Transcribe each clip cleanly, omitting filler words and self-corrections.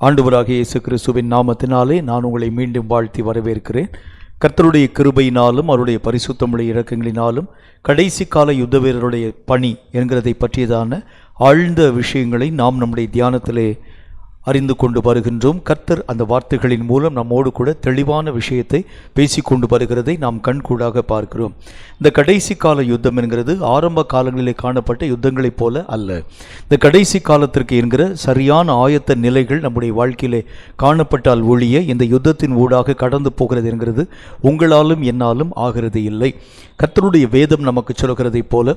ஆண்டவராகிய இயேசு கிறிஸ்துவின் நாமத்தினாலே நான் உங்களை மீண்டும் வாழ்த்தி வரவேற்கிறேன். கர்த்தருடைய கிருபையினாலும் அவருடைய பரிசுத்தமுடைய இரக்கங்களினாலும் கடைசி கால யுத்த வீரருடைய பணி என்கிறதை பற்றியதான ஆழ்ந்த விஷயங்களை நாம் நம்முடைய தியானத்திலே அறிந்து கொண்டு வருகின்றோம். கர்த்தர் அந்த வார்த்தைகளின் மூலம் நம்மோடு கூட தெளிவான விஷயத்தை பேசிக்கொண்டு வருகிறதை நாம் கண்கூடாக பார்க்கிறோம். இந்த கடைசி கால யுத்தம் என்கிறது ஆரம்ப காலங்களிலே காணப்பட்ட யுத்தங்களைப் போல அல்ல. இந்த கடைசி காலத்திற்கு என்கிற சரியான ஆயத்த நிலைகள் நம்முடைய வாழ்க்கையிலே காணப்பட்டால் ஒழிய இந்த யுத்தத்தின் ஊடாக கடந்து போகிறது என்கிறது உங்களாலும் என்னாலும் ஆகிறது இல்லை. கர்த்தருடைய வேதம் நமக்கு சொல்கிறதை போல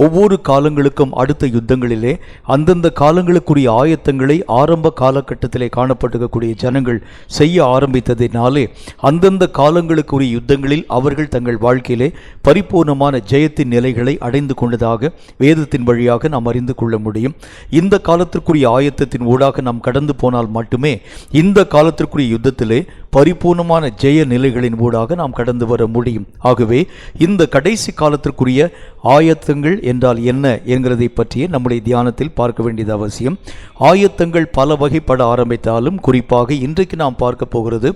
ஒவ்வொரு காலங்களுக்கும் அடுத்த யுத்தங்களிலே அந்தந்த காலங்களுக்குரிய ஆயத்தங்களை ஆரம்ப காலகட்டத்திலே காணப்பட்டிருக்கக்கூடிய ஜனங்கள் செய்ய ஆரம்பித்ததினாலே அந்தந்த காலங்களுக்குரிய யுத்தங்களில் அவர்கள் தங்கள் வாழ்க்கையிலே பரிபூர்ணமான ஜெயத்தின் நிலைகளை அடைந்து கொண்டதாக வேதத்தின் வழியாக நாம் அறிந்து கொள்ள முடியும். இந்த காலத்திற்குரிய ஆயத்தத்தின் ஊடாக நாம் கடந்து போனால் மட்டுமே இந்த காலத்திற்குரிய யுத்தத்திலே பரிபூர்ணமான ஜெய நிலைகளின் ஊடாக நாம் கடந்து வர முடியும். ஆகவே இந்த கடைசி காலத்திற்குரிய ஆயத்தங்கள் என்றால் என்ன என்கிறதை பற்றிய நம்முடைய தியானத்தில் பார்க்க வேண்டியது அவசியம். ஆயத்தங்கள் பல வகைப்பட ஆரம்பித்தாலும் குறிப்பாக இன்றைக்கு நாம் பார்க்க போகிறது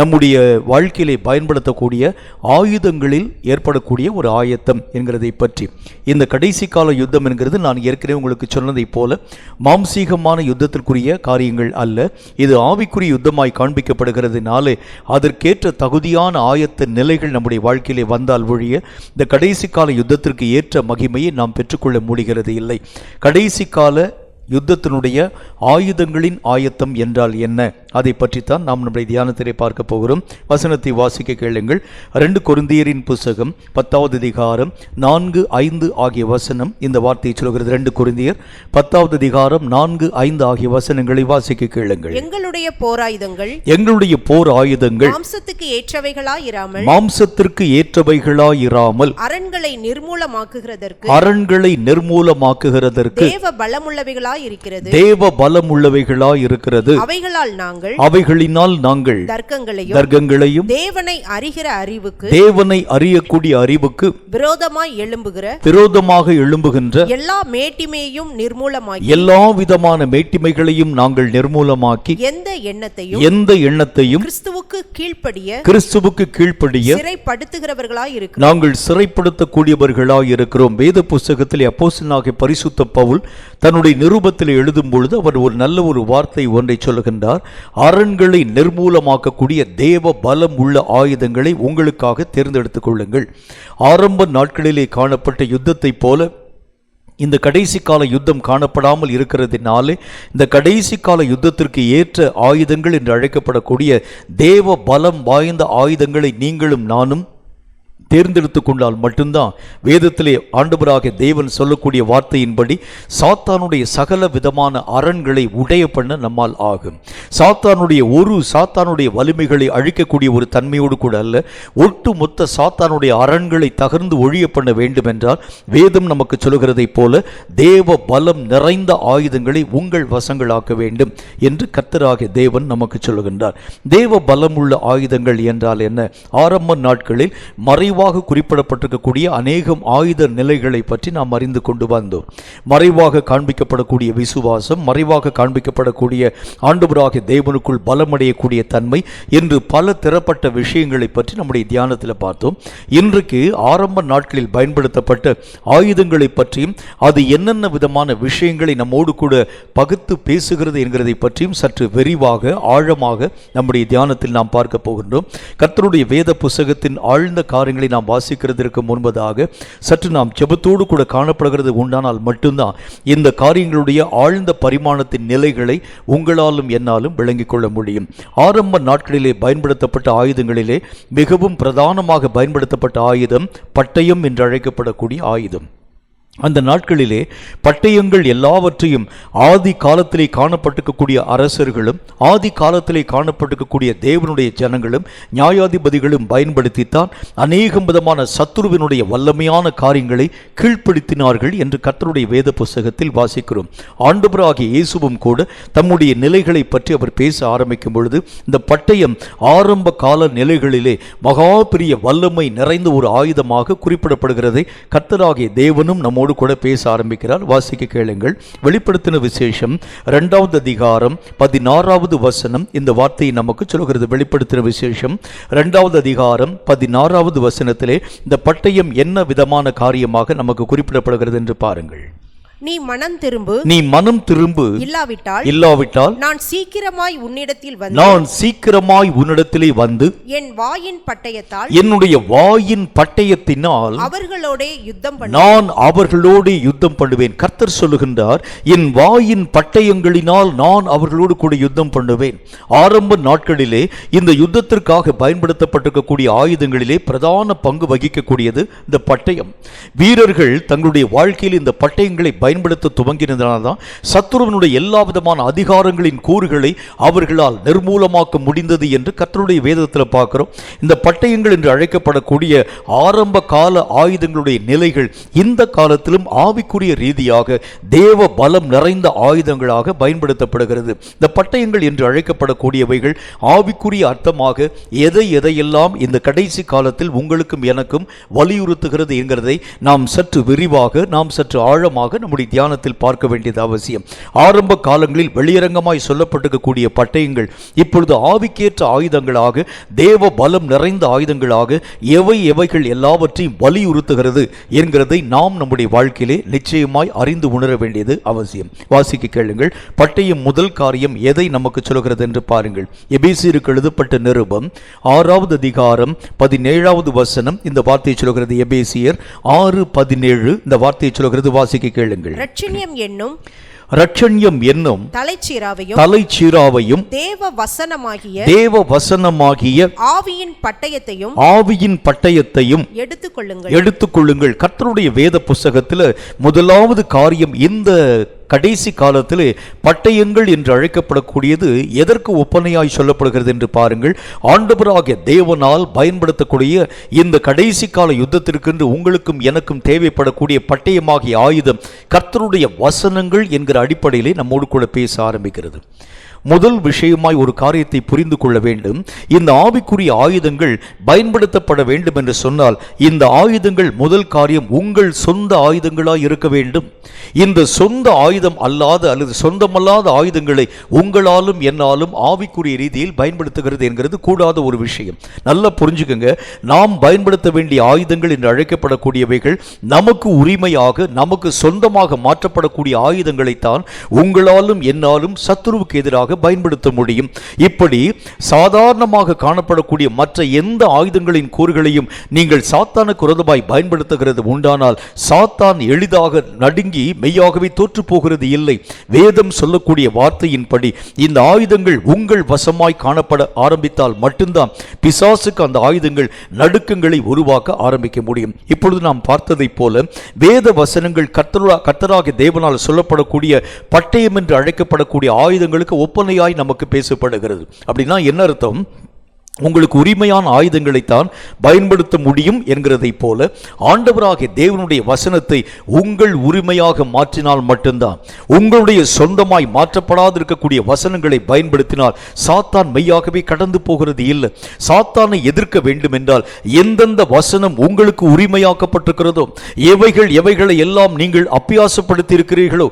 நம்முடைய வாழ்க்கையிலே பயன்படுத்தக்கூடிய ஆயுதங்களில் ஏற்படக்கூடிய ஒரு ஆயத்தம் என்கிறதை பற்றி. இந்த கடைசி கால யுத்தம் என்கிறது நான் ஏற்கனவே உங்களுக்கு சொன்னதைப் போல மாம்சீகமான யுத்தத்திற்குரிய காரியங்கள் அல்ல. இது ஆவிக்குரிய யுத்தமாய் காண்பிக்கப்படுகிறதுனால அதற்கேற்ற தகுதியான ஆயத்த நிலைகள் நம்முடைய வாழ்க்கையிலே வந்தால் ஒழிய இந்த கடைசி கால யுத்தத்திற்கு ஏற்ற மகிமையை நாம் பெற்றுக்கொள்ள முடிகிறது இல்லை. கடைசி கால யுத்தத்தினுடைய ஆயுதங்களின் ஆயத்தம் என்றால் என்ன, அதை பற்றித்தான் நாம் நம்முடைய தியானத்திலே பார்க்க போகிறோம். வசனத்தை வாசிக்க கேளுங்கள். 2 கொரிந்தியரின் புஸ்தகம் 10வது அதிகாரம் 4, 5 ஆகிய வசனம் இந்த வார்த்தையை சொல்கிறது. 2 கொரிந்தியர் 10வது அதிகாரம் 4, 5 ஆகிய வசனங்களை வாசிக்க கேளுங்கள். எங்களுடைய போர் ஆயுதங்கள் மாம்சத்துக்கு ஏற்றவைகளாயிராமல் அரண்களை நிர்மூலமாக்குகிறதற்கு தேவ பலமுள்ளவைகளாய் இருக்கிறது. அவைகளினால் நாங்கள் தர்க்கங்களையும் தேவனை அறியக்கூடிய அறிவுக்கு விரோதமாக எழும்புகின்ற எல்லா விதமான மேட்டிமைகளையும் நாங்கள் நிர்மூலமாக்கி எந்த எண்ணத்தையும் கிறிஸ்துவுக்கு கீழ்ப்படிய நாங்கள் சிறைப்படுத்தக்கூடியவர்களாய் இருக்கிறோம். வேத புஸ்தகத்தில் அப்போஸ்தலனாகிய பரிசுத்த பவுல் தன்னுடைய நிருபத்தில் எழுதும் பொழுது அவர் ஒரு நல்ல ஒரு வார்த்தை ஒன்றை சொல்லுகின்றார். அரண்களை நிர்மூலமாக்கக்கூடிய தேவ பலம் உள்ள ஆயுதங்களை உங்களுக்காக தேர்ந்தெடுத்துக் கொள்ளுங்கள். ஆரம்ப நாட்களிலே காணப்பட்ட யுத்தத்தை போல இந்த கடைசி கால யுத்தம் காணப்படாமல் இருக்கிறதுனாலே இந்த கடைசி கால யுத்தத்திற்கு ஏற்ற ஆயுதங்கள் என்று அழைக்கப்படக்கூடிய தேவ பலம் வாய்ந்த ஆயுதங்களை நீங்களும் நானும் தேர்ந்தெடுத்து கொண்டால் மட்டும்தான் வேதத்திலே ஆண்டவராகிய தேவன் சொல்லக்கூடிய வார்த்தையின்படி சாத்தானுடைய சகல விதமான அரண்களை உடைய பண்ண நம்மால் ஆகும். சாத்தானுடைய வலிமைகளை அழிக்கக்கூடிய ஒரு தன்மையோடு கூட அல்ல, ஒட்டு மொத்த சாத்தானுடைய அரண்களை தகர்ந்து ஒழிய பண்ண வேண்டும் என்றால் வேதம் நமக்கு சொல்லுகிறதை போல தேவ பலம் நிறைந்த ஆயுதங்களை உங்கள் வசங்களாக்க வேண்டும் என்று கர்த்தராகிய தேவன் நமக்கு சொல்லுகின்றார். தேவ பலம் உள்ள ஆயுதங்கள் என்றால் என்ன? ஆரம்ப நாட்களில் மறைவாக குறிப்பிடப்பட்டிருக்கக்கூடிய அநேகம் ஆயுத நிலைகளை பற்றி நாம் அறிந்து கொண்டு வந்தோம். மறைவாக காண்பிக்கப்படக்கூடிய விசுவாசம், மறைவாக காண்பிக்கப்படக்கூடிய ஆண்டவராகிய தேவனுக்குள் பலமடையக்கூடிய தன்மை என்று பல திறப்பட்ட விஷயங்களை பற்றி நம்முடைய தியானத்தில் பார்த்தோம். இன்றைக்கு ஆரம்ப நாட்களில் பயன்படுத்தப்பட்ட ஆயுதங்களை பற்றியும் அது என்னென்ன விதமான விஷயங்களை நம்மோடு கூட பகுத்து பேசுகிறது என்கிறதை பற்றியும் சற்று விரிவாக ஆழமாக நம்முடைய தியானத்தில் நாம் பார்க்க போகின்றோம். கர்த்தருடைய வேத புஸ்தகத்தின் ஆழ்ந்த காரியங்களை நாம் வாசிக்கிறதற்கு முன்பதாக சற்று நாம் ஜெபத்தோடு கூட காணப்படுகிறது உண்டானால் மட்டும்தான் இந்த காரியங்களுடைய ஆழ்ந்த பரிமாணத்தின் நிலைகளை உங்களாலும் என்னாலும் விளங்கிக் கொள்ள முடியும். ஆரம்ப நாட்களிலே பயன்படுத்தப்பட்ட ஆயுதங்களிலே மிகவும் பிரதானமாக பயன்படுத்தப்பட்ட ஆயுதம் பட்டயம் என்று அழைக்கப்படக்கூடிய ஆயுதம். அந்த நாட்களிலே பட்டயங்கள் எல்லாவற்றையும் ஆதி காலத்திலே காணப்பட்டிருக்கக்கூடிய அரசர்களும் ஆதி காலத்திலே காணப்பட்டிருக்கக்கூடிய தேவனுடைய ஜனங்களும் நியாயாதிபதிகளும் பயன்படுத்தித்தான் அநேகம் விதமான சத்துருவினுடைய வல்லமையான காரியங்களை கீழ்ப்படுத்தினார்கள் என்று கர்த்தருடைய வேத புஸ்தகத்தில் வாசிக்கிறோம். ஆண்டவராகிய இயேசுவும் கூட தம்முடைய நிலைகளை பற்றி அவர் பேச ஆரம்பிக்கும் பொழுது இந்த பட்டயம் ஆரம்ப கால நிலைகளிலே மகா பெரிய வல்லமை நிறைந்த ஒரு ஆயுதமாக குறிப்பிடப்படுகிறதை கர்த்தராகிய தேவனும் நம்மோடு நம்மோடு கூட பேச ஆரம்பிக்கிறார். வாசிக்க கேளுங்கள். வெளிப்படுத்தின விசேஷம் 2வது அதிகாரம் 16வது வசனம் இந்த வார்த்தையை நமக்கு சொல்கிறது. வெளிப்படுத்தின விசேஷம் 2வது அதிகாரம் 16வது வசனத்திலே இந்த பட்டயம் என்ன விதமான காரியமாக நமக்கு குறிப்பிடப்படுகிறது என்று பாருங்கள். நீ மனம் திரும்பு, நீ மனம் திரும்பு, இல்லாவிட்டால் நான் சீக்கிரமாய் உன்னிடத்திலே வந்து என் வாயின் பட்டயத்தால், என்னுடைய வாயின் பட்டயத்தினால் அவர்களோடே யுத்தம் நான் அவர்களோடு யுத்தம் பண்ணுவேன். கர்த்தர் சொல்லுகின்றார், என் வாயின் பட்டயங்களினால் நான் அவர்களோடு கூட யுத்தம் பண்ணுவேன். ஆரம்ப நாட்களிலே இந்த யுத்தத்திற்காக பயன்படுத்தப்பட்டிருக்கக்கூடிய ஆயுதங்களிலே பிரதான பங்கு வகிக்கக்கூடியது இந்த பட்டயம். வீரர்கள் தங்களுடைய வாழ்க்கையில் இந்த பட்டயங்களை பயன்படுத்த துவங்கினதால்தான் சத்துருவனுடைய எல்லா விதமான அதிகாரங்களின் கூறுகளை அவர்களால் நிர்மூலமாக்க முடிந்தது என்று கர்த்தருடைய வேதத்தில் பார்க்கிறோம். இந்த பட்டயங்கள் என்று அழைக்கப்படக்கூடிய ஆரம்ப கால ஆயுதங்களுடைய நிலைகள் இந்த காலத்திலும் ஆவிக்குரிய ரீதியாக தேவ பலம் நிறைந்த ஆயுதங்களாக பயன்படுத்தப்படுகிறது. இந்த பட்டயங்கள் என்று அழைக்கப்படக்கூடியவைகள் ஆவிக்குரிய அர்த்தமாக எதையெல்லாம் இந்த கடைசி காலத்தில் உங்களுக்கும் எனக்கும் வலியுறுத்துகிறது என்கிறதை நாம் சற்று விரிவாக, நாம் சற்று ஆழமாக நம்முடைய தியானத்தில் பார்க்க வேண்டியது அவசியம். ஆரம்ப காலங்களில் வெளியரங்கமாய் சொல்லப்பட்டிருக்கக்கூடிய பட்டயங்கள் இப்பொழுது ஆவிக்கேற்ற ஆயுதங்களாக, தேவ பலம் நிறைந்த ஆயுதங்களாக எவைகள் எல்லாவற்றையும் வலியுறுத்துகிறது என்கிறதை நாம் நம்முடைய வாழ்க்கையிலே நிச்சயமாய் அறிந்து உணர வேண்டியது அவசியம். வாசிக்க கேளுங்கள். பட்டயம் முதல் காரியம் எதை நமக்கு சொல்கிறது என்று பாருங்கள். எபேசியருக்கு எழுதப்பட்ட நிருபம் 6வது அதிகாரம் 17வது வசனம் இந்த வார்த்தையை சொல்கிறது. எபேசியர் 6:17 இந்த வார்த்தையை சொல்கிறது. வாசிக்க கேளுங்கள். ரட்சண்யம் என்னும் தலைச்சீராவையும் தேவ வசனமாகிய ஆவியின் பட்டயத்தையும் எடுத்துக்கொள்ளுங்கள். கர்த்தருடைய வேத புஸ்தகத்தில் முதலாவது காரியம் இந்த கடைசி காலத்தில் பட்டயங்கள் என்று அழைக்கப்படக்கூடியது எதற்கு ஒப்பனையாய் சொல்லப்படுகிறது என்று பாருங்கள். ஆண்டவராகிய தேவனால் பயன்படுத்தக்கூடிய இந்த கடைசி கால யுத்தத்திற்கு உங்களுக்கும் எனக்கும் தேவைப்படக்கூடிய பட்டயமாகிய ஆயுதம் கர்த்தருடைய வசனங்கள் என்கிற அடிப்படையிலே நம்மோடு கூட பேச ஆரம்பிக்கிறது. முதல் விஷயமாய் ஒரு காரியத்தை புரிந்து கொள்ள வேண்டும். இந்த ஆவிக்குரிய ஆயுதங்கள் பயன்படுத்தப்பட வேண்டும் என்று சொன்னால் இந்த ஆயுதங்கள் முதல் காரியம் உங்கள் சொந்த ஆயுதங்களாய் இருக்க வேண்டும். இந்த சொந்த ஆயுதம் அல்லாத அல்லது சொந்தமல்லாத ஆயுதங்களை உங்களாலும் என்னாலும் ஆவிக்குரிய ரீதியில் பயன்படுத்துகிறது என்கிறது கூடாத ஒரு விஷயம். நல்லா புரிஞ்சுக்கங்க. நாம் பயன்படுத்த வேண்டிய ஆயுதங்கள் என்று அழைக்கப்படக்கூடியவைகள் நமக்கு உரிமையாக, நமக்கு சொந்தமாக மாற்றப்படக்கூடிய ஆயுதங்களைத்தான் உங்களாலும் என்னாலும் சத்துருவுக்கு எதிராக பயன்படுத்த முடியும். இப்படி சாதாரணமாக காணப்படக்கூடிய மற்ற எந்த ஆயுதங்களின் கூறுகளையும் நீங்கள் சாத்தானுக்கு விரோதமாய் பயன்படுத்துகிறது உண்டானால் சாத்தான் எளிதாக நடுங்கி மெய்யாகவே தோற்று போகிறது இல்லை. வேதம் சொல்லக்கூடிய வார்த்தையின்படி இந்த ஆயுதங்கள் உங்கள் வசமாய் காணப்பட ஆரம்பித்தால் மட்டும்தான் பிசாசுக்கு அந்த ஆயுதங்கள் நடுக்கங்களை உருவாக்க ஆரம்பிக்க முடியும். இப்பொழுது நாம் பார்த்ததை போல வேத வசனங்கள் கர்த்தராகிய தேவனால் சொல்லப்படக்கூடிய பட்டயம் என்று அழைக்கப்படக்கூடிய ஆயுதங்களுக்கு ஒப்பனையாய் நமக்கு பேசப்படுகிறது. அப்படின்னா என்ன அர்த்தம்? உங்களுக்கு உரிமையான ஆயுதங்களைத்தான் பயன்படுத்த முடியும் என்கிறதை போல ஆண்டவராகிய தேவனுடைய வசனத்தை உங்கள் உரிமையாக மாற்றினால் மட்டும்தான், உங்களுடைய சொந்தமாய் மாற்றப்படாது இருக்கக்கூடிய வசனங்களை பயன்படுத்தினால் சாத்தான் மெய்யாகவே கடந்து போகிறது இல்லை. சாத்தானை எதிர்க்க வேண்டும் என்றால் எந்தெந்த வசனம் உங்களுக்கு உரிமையாக்கப்பட்டிருக்கிறதோ, எவைகளை எல்லாம் நீங்கள் அபியாசப்படுத்தி இருக்கிறீர்களோ,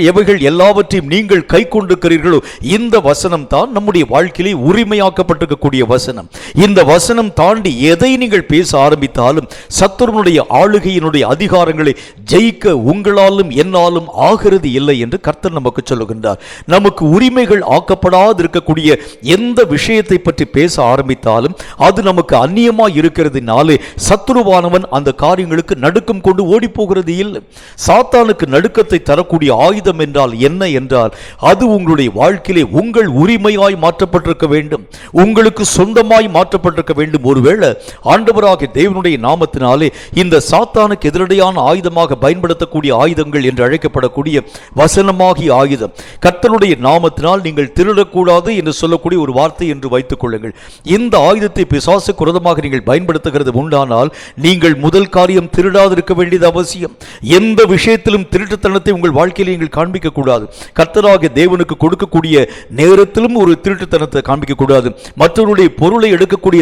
எவைகள் எல்லாவற்றையும் நீங்கள் கை கொண்டிருக்கிறீர்களோ, இந்த வசனம் தான் நம்முடைய வாழ்க்கையிலே உரிமையாக்கப்பட்டிருக்கக்கூடிய வசனம். இந்த வசனம் தாண்டி எதை நீங்கள் பேச ஆரம்பித்தாலும் சத்துருனுடைய ஆளுகையினுடைய அதிகாரங்களை ஜெயிக்க உங்களாலும் என்னாலும் ஆகிறது இல்லை என்று கர்த்தர் நமக்கு சொல்லுகின்றார். நமக்கு உரிமைகள் ஆக்கப்படாது இருக்கக்கூடிய எந்த விஷயத்தை பற்றி பேச ஆரம்பித்தாலும் அது நமக்கு அந்நியமாய் இருக்கிறதுனாலே சத்துருவானவன் அந்த காரியங்களுக்கு நடுக்கம் கொண்டு ஓடி போகிறது இல்லை. சாத்தானுக்கு நடுக்கத்தை தரக்கூடிய ஆயுதம் என்றால் என்ன என்றால் அது உங்களுடைய வாழ்க்கையிலே உங்கள் உரிமையாய் மாற்றப்பட்டிருக்க வேண்டும், உங்களுக்கு சொந்தமாய் மாற்றப்பட்டிருக்க வேண்டும். ஒருவேளை ஆண்டவராகிய தேவனுடைய நாமத்தினாலே இந்த சாத்தானுக்கு எதிரடையான ஆயுதமாக பயன்படுத்தக்கூடிய ஆயுதங்கள் என்று அழைக்கப்படக்கூடிய வசனமாகிய ஆயுதம், கர்த்தருடைய நாமத்தினால் நீங்கள் திருடக்கூடாது என்று சொல்லக்கூடிய ஒரு வார்த்தை என்று வைத்துக் கொள்ளுங்கள். இந்த ஆயுதத்தை பிசாசுக்கு விரோதமாக நீங்கள் பயன்படுத்துகிறது உண்டானால் நீங்கள் முதல் காரியம் திருடாது இருக்க வேண்டியது அவசியம். எந்த விஷயத்திலும் திருட்டுத்தனத்தை உங்கள் வாழ்க்கையில் நீங்கள் காண்பிக்க கூடாது. கர்த்தராகிய தேவனுக்கு கொடுக்கக்கூடிய நேரத்திலும் ஒரு திருட்டுத்தனத்தை காண்பிக்க கூடாது. மற்றவருடைய மற்றவங்களுடைய பொருளை எடுக்கக்கூடிய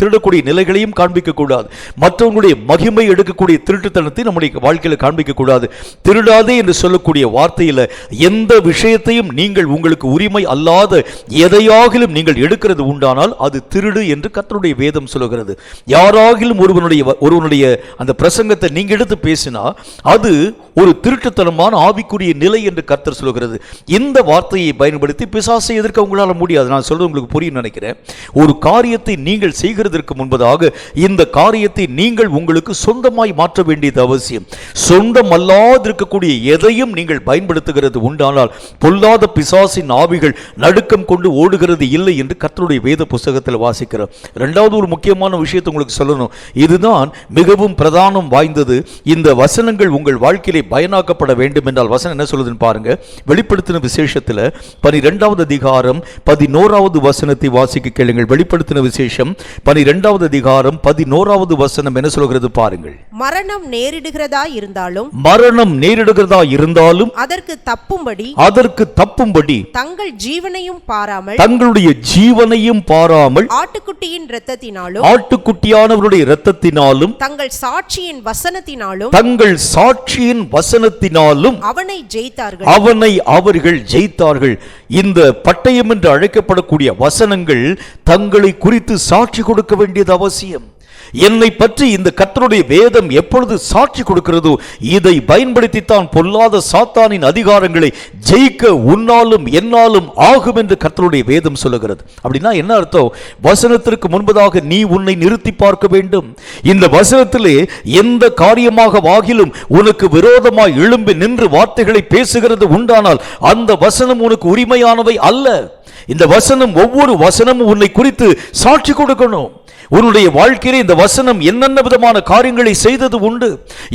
திருடக்கூடிய நிலைகளையும் காண்பிக்க கூடாது. மற்றவங்களுடைய மகிமை எடுக்கக்கூடிய திருட்டுத்தனத்தை நம்முடைய வாழ்க்கையில காண்பிக்க கூடாது. திருடாதே என்று சொல்லக்கூடிய வார்த்தையில எந்த விஷயத்தையும் நீங்கள் உங்களுக்கு உரிமை அல்லாத எதையாகிலும் நீங்கள் எடுக்கிறது உண்டானால் அது திருடு என்று கர்த்தருடைய வேதம் சொல்லுகிறது. யாராகிலும் ஒருவனுடைய அந்த பிரசங்கத்தை நீங்க எடுத்து பேசினா அது ஒரு திருட்டுத்தனமான ஆவிக்குரிய நிலை என்று கர்த்தர் சொல்லுகிறது. இந்த வார்த்தையை பயன்படுத்தி பிசாசை எதிர்க்க உங்களால் முடியாது. நான் சொல்றது உங்களுக்கு புரியும் நினைக்கிறேன். ஒரு காரியத்தை நீங்கள் செய்கிறதற்கு முன்பதாக இந்த காரியத்தை நீங்கள் உங்களுக்கு சொந்தமாய் மாற்ற வேண்டியது அவசியம். சொந்தமல்லாது இருக்கக்கூடிய எதையும் நீங்கள் பயன்படுத்துகிறது உண்டானால் பொல்லாத பிசாசின் ஆவிகள் நடுக்கம் கொண்டு ஓடுகிறது இல்லை என்று கர்த்தருடைய வேத புஸ்தகத்தில் வாசிக்கிறோம். இரண்டாவது ஒரு முக்கியமான விஷயத்தை உங்களுக்கு சொல்லணும். இதுதான் மிகவும் பிரதானம் வாய்ந்தது. இந்த வசனங்கள் உங்கள் வாழ்க்கையிலே பயனாக்கப்பட வேண்டும் என்றால் வசனம் என்ன சொல்லுதுன்னு பாருங்க. வெளிப்படுத்தின விசேஷத்தில் 12வது அதிகாரம் 11வது வசனத்தை வாசிக்க கேளுங்கள். வெளிப்படுத்தின விசேஷம் 12வது அதிகாரம் 11வது வசனம் என்ன சொல்கிறது பாருங்கள். மரணம் நேரிடுகிறதா இருந்தாலும் அதற்கு தப்பும்படி தங்கள் ஜீவனையும் பாராமல் ஆட்டுக்குட்டியின் இரத்தத்தினாலும் ஆட்டுக்குட்டியானவருடைய இரத்தத்தினாலும் தங்கள் சாட்சியின் வசனத்தினாலும் அவனை அவர்கள் ஜெயித்தார்கள். இந்த பட்டயம் என்று அழைக்கப்படக்கூடிய வசனங்கள் தங்களை குறித்து சாட்சி கொடுக்க வேண்டியது அவசியம். என்னை பற்றி இந்த கர்த்தருடைய வேதம் எப்பொழுது சாட்சி கொடுக்கிறதோ இதை பயன்படுத்தித்தான் பொல்லாத சாத்தானின் அதிகாரங்களை ஜெயிக்க உன்னாலும் என்னாலும் ஆகும் என்று கர்த்தருடைய வேதம் சொல்லுகிறது. அப்படின்னா என்ன அர்த்தம்? வசனத்திற்கு முன்பதாக நீ உன்னை நிறுத்தி பார்க்க வேண்டும். இந்த வசனத்திலே எந்த காரியமாக வாகிலும் உனக்கு விரோதமாய் எழும்பி நின்று வார்த்தைகளை பேசுகிறது உண்டானால் அந்த வசனம் உனக்கு உரிமையானவை அல்ல. இந்த வசனம் ஒவ்வொரு வசனமும் உன்னை குறித்து சாட்சி கொடுக்கணும். உன்னுடைய வாழ்க்கையிலே இந்த வசனம் என்னென்ன விதமான காரியங்களை செய்தது உண்டு,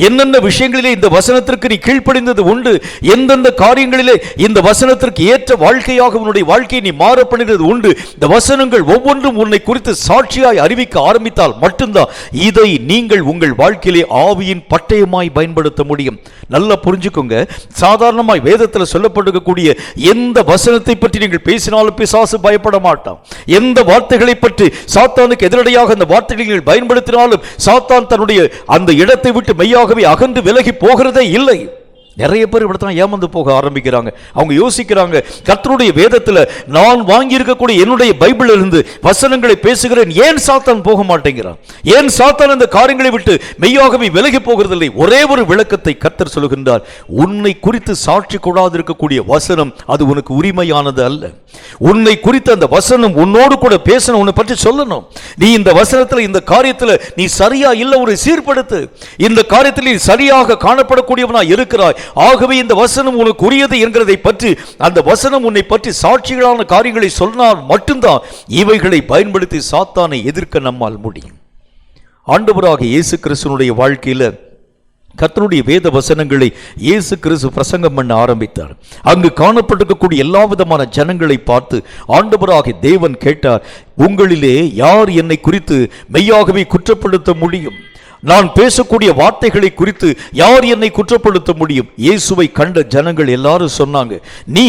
என்னென்ன விஷயங்களிலே இந்த வசனத்திற்கு நீ கீழ்ப்படிந்தது உண்டு, எந்தெந்த காரியங்களிலே இந்த வசனத்திற்கு ஏற்ற வாழ்க்கையாக உன்னுடைய வாழ்க்கையை நீ மாற பண்ணினது உண்டு. இந்த வசனங்கள் ஒவ்வொன்றும் உன்னை குறித்து சாட்சியாய் அறிவிக்க ஆரம்பித்தால் மட்டும்தான் இதை நீங்கள் உங்கள் வாழ்க்கையிலே ஆவியின் பட்டயமாய் பயன்படுத்த முடியும். நல்லா புரிஞ்சுக்கோங்க. சாதாரணமாய் வேதத்தில் சொல்லப்பட்டிருக்கக்கூடிய எந்த வசனத்தை பற்றி நீங்கள் பேசினாலும் பிசாசு பயப்பட மாட்டான். எந்த வார்த்தைகளை பற்றி சாத்தானுக்கு எதிரடையாக அந்த வார்த்தைகளை பயன்படுத்தினாலும் சாத்தான் தன்னுடைய அந்த இடத்தை விட்டு மெய்யாகவே அகன்று விலகி போகிறதே இல்லை. நிறைய பேர் இப்படித்தான் ஏமாந்து போக ஆரம்பிக்கிறாங்க. அவங்க யோசிக்கிறாங்க, கர்த்தருடைய வேதத்தில் நான் வாங்கி இருக்கக்கூடிய என்னுடைய பைபிள் இருந்து வசனங்களை பேசுகிறேன், ஏன் சாத்தான் போக மாட்டேங்கிறான்? ஏன் சாத்தான் இந்த காரியங்களை விட்டு மெய்யாகவே விலகி போகிறதில்லை? ஒரே ஒரு விளக்கத்தை கர்த்தர் சொல்லுகின்றார். உன்னை குறித்து சாட்சி கூடாது இருக்கக்கூடிய வசனம் அது உனக்கு உரிமையானது அல்ல. உன்னை குறித்து அந்த வசனம் உன்னோடு கூட பேசணும், உன்னை பற்றி சொல்லணும். நீ இந்த வசனத்தில் இந்த காரியத்தில் நீ சரியா இல்ல, ஒரு சீர்படுத்து. இந்த காரியத்தில் நீ சரியாக காணப்படக்கூடியவனா இருக்கிறாய், ஆகவே இந்த வசனம் உனக்கு உரியது என்கிறதை பற்றி அந்த வசனம் உன்னை பற்றி சாட்சிகளான காரியங்களை சொன்னால் மட்டும்தான் இவைகளை பயன்படுத்தி சாத்தானை எதிர்க்க நம்மால் முடியும். ஆண்டவராக இயேசு கிறிஸ்துவினுடைய வாழ்க்கையில கர்த்தருடைய வேத வசனங்களை இயேசு கிறிஸ்து பிரசங்கம் பண்ண ஆரம்பித்தார். அங்கு காணப்பட்டிருக்கக்கூடிய எல்லா விதமான ஜனங்களை பார்த்து ஆண்டவராகிய தேவன் கேட்டார், உங்களிலே யார் என்னை குறித்து மெய்யாகவே குற்றப்படுத்த முடியும்? நான் பேசக்கூடிய வார்த்தைகளை குறித்து யார் என்னை குற்றப்படுத்த முடியும்? இயேசுவை கண்ட ஜனங்கள் எல்லாரும் சொன்னாங்க, நீ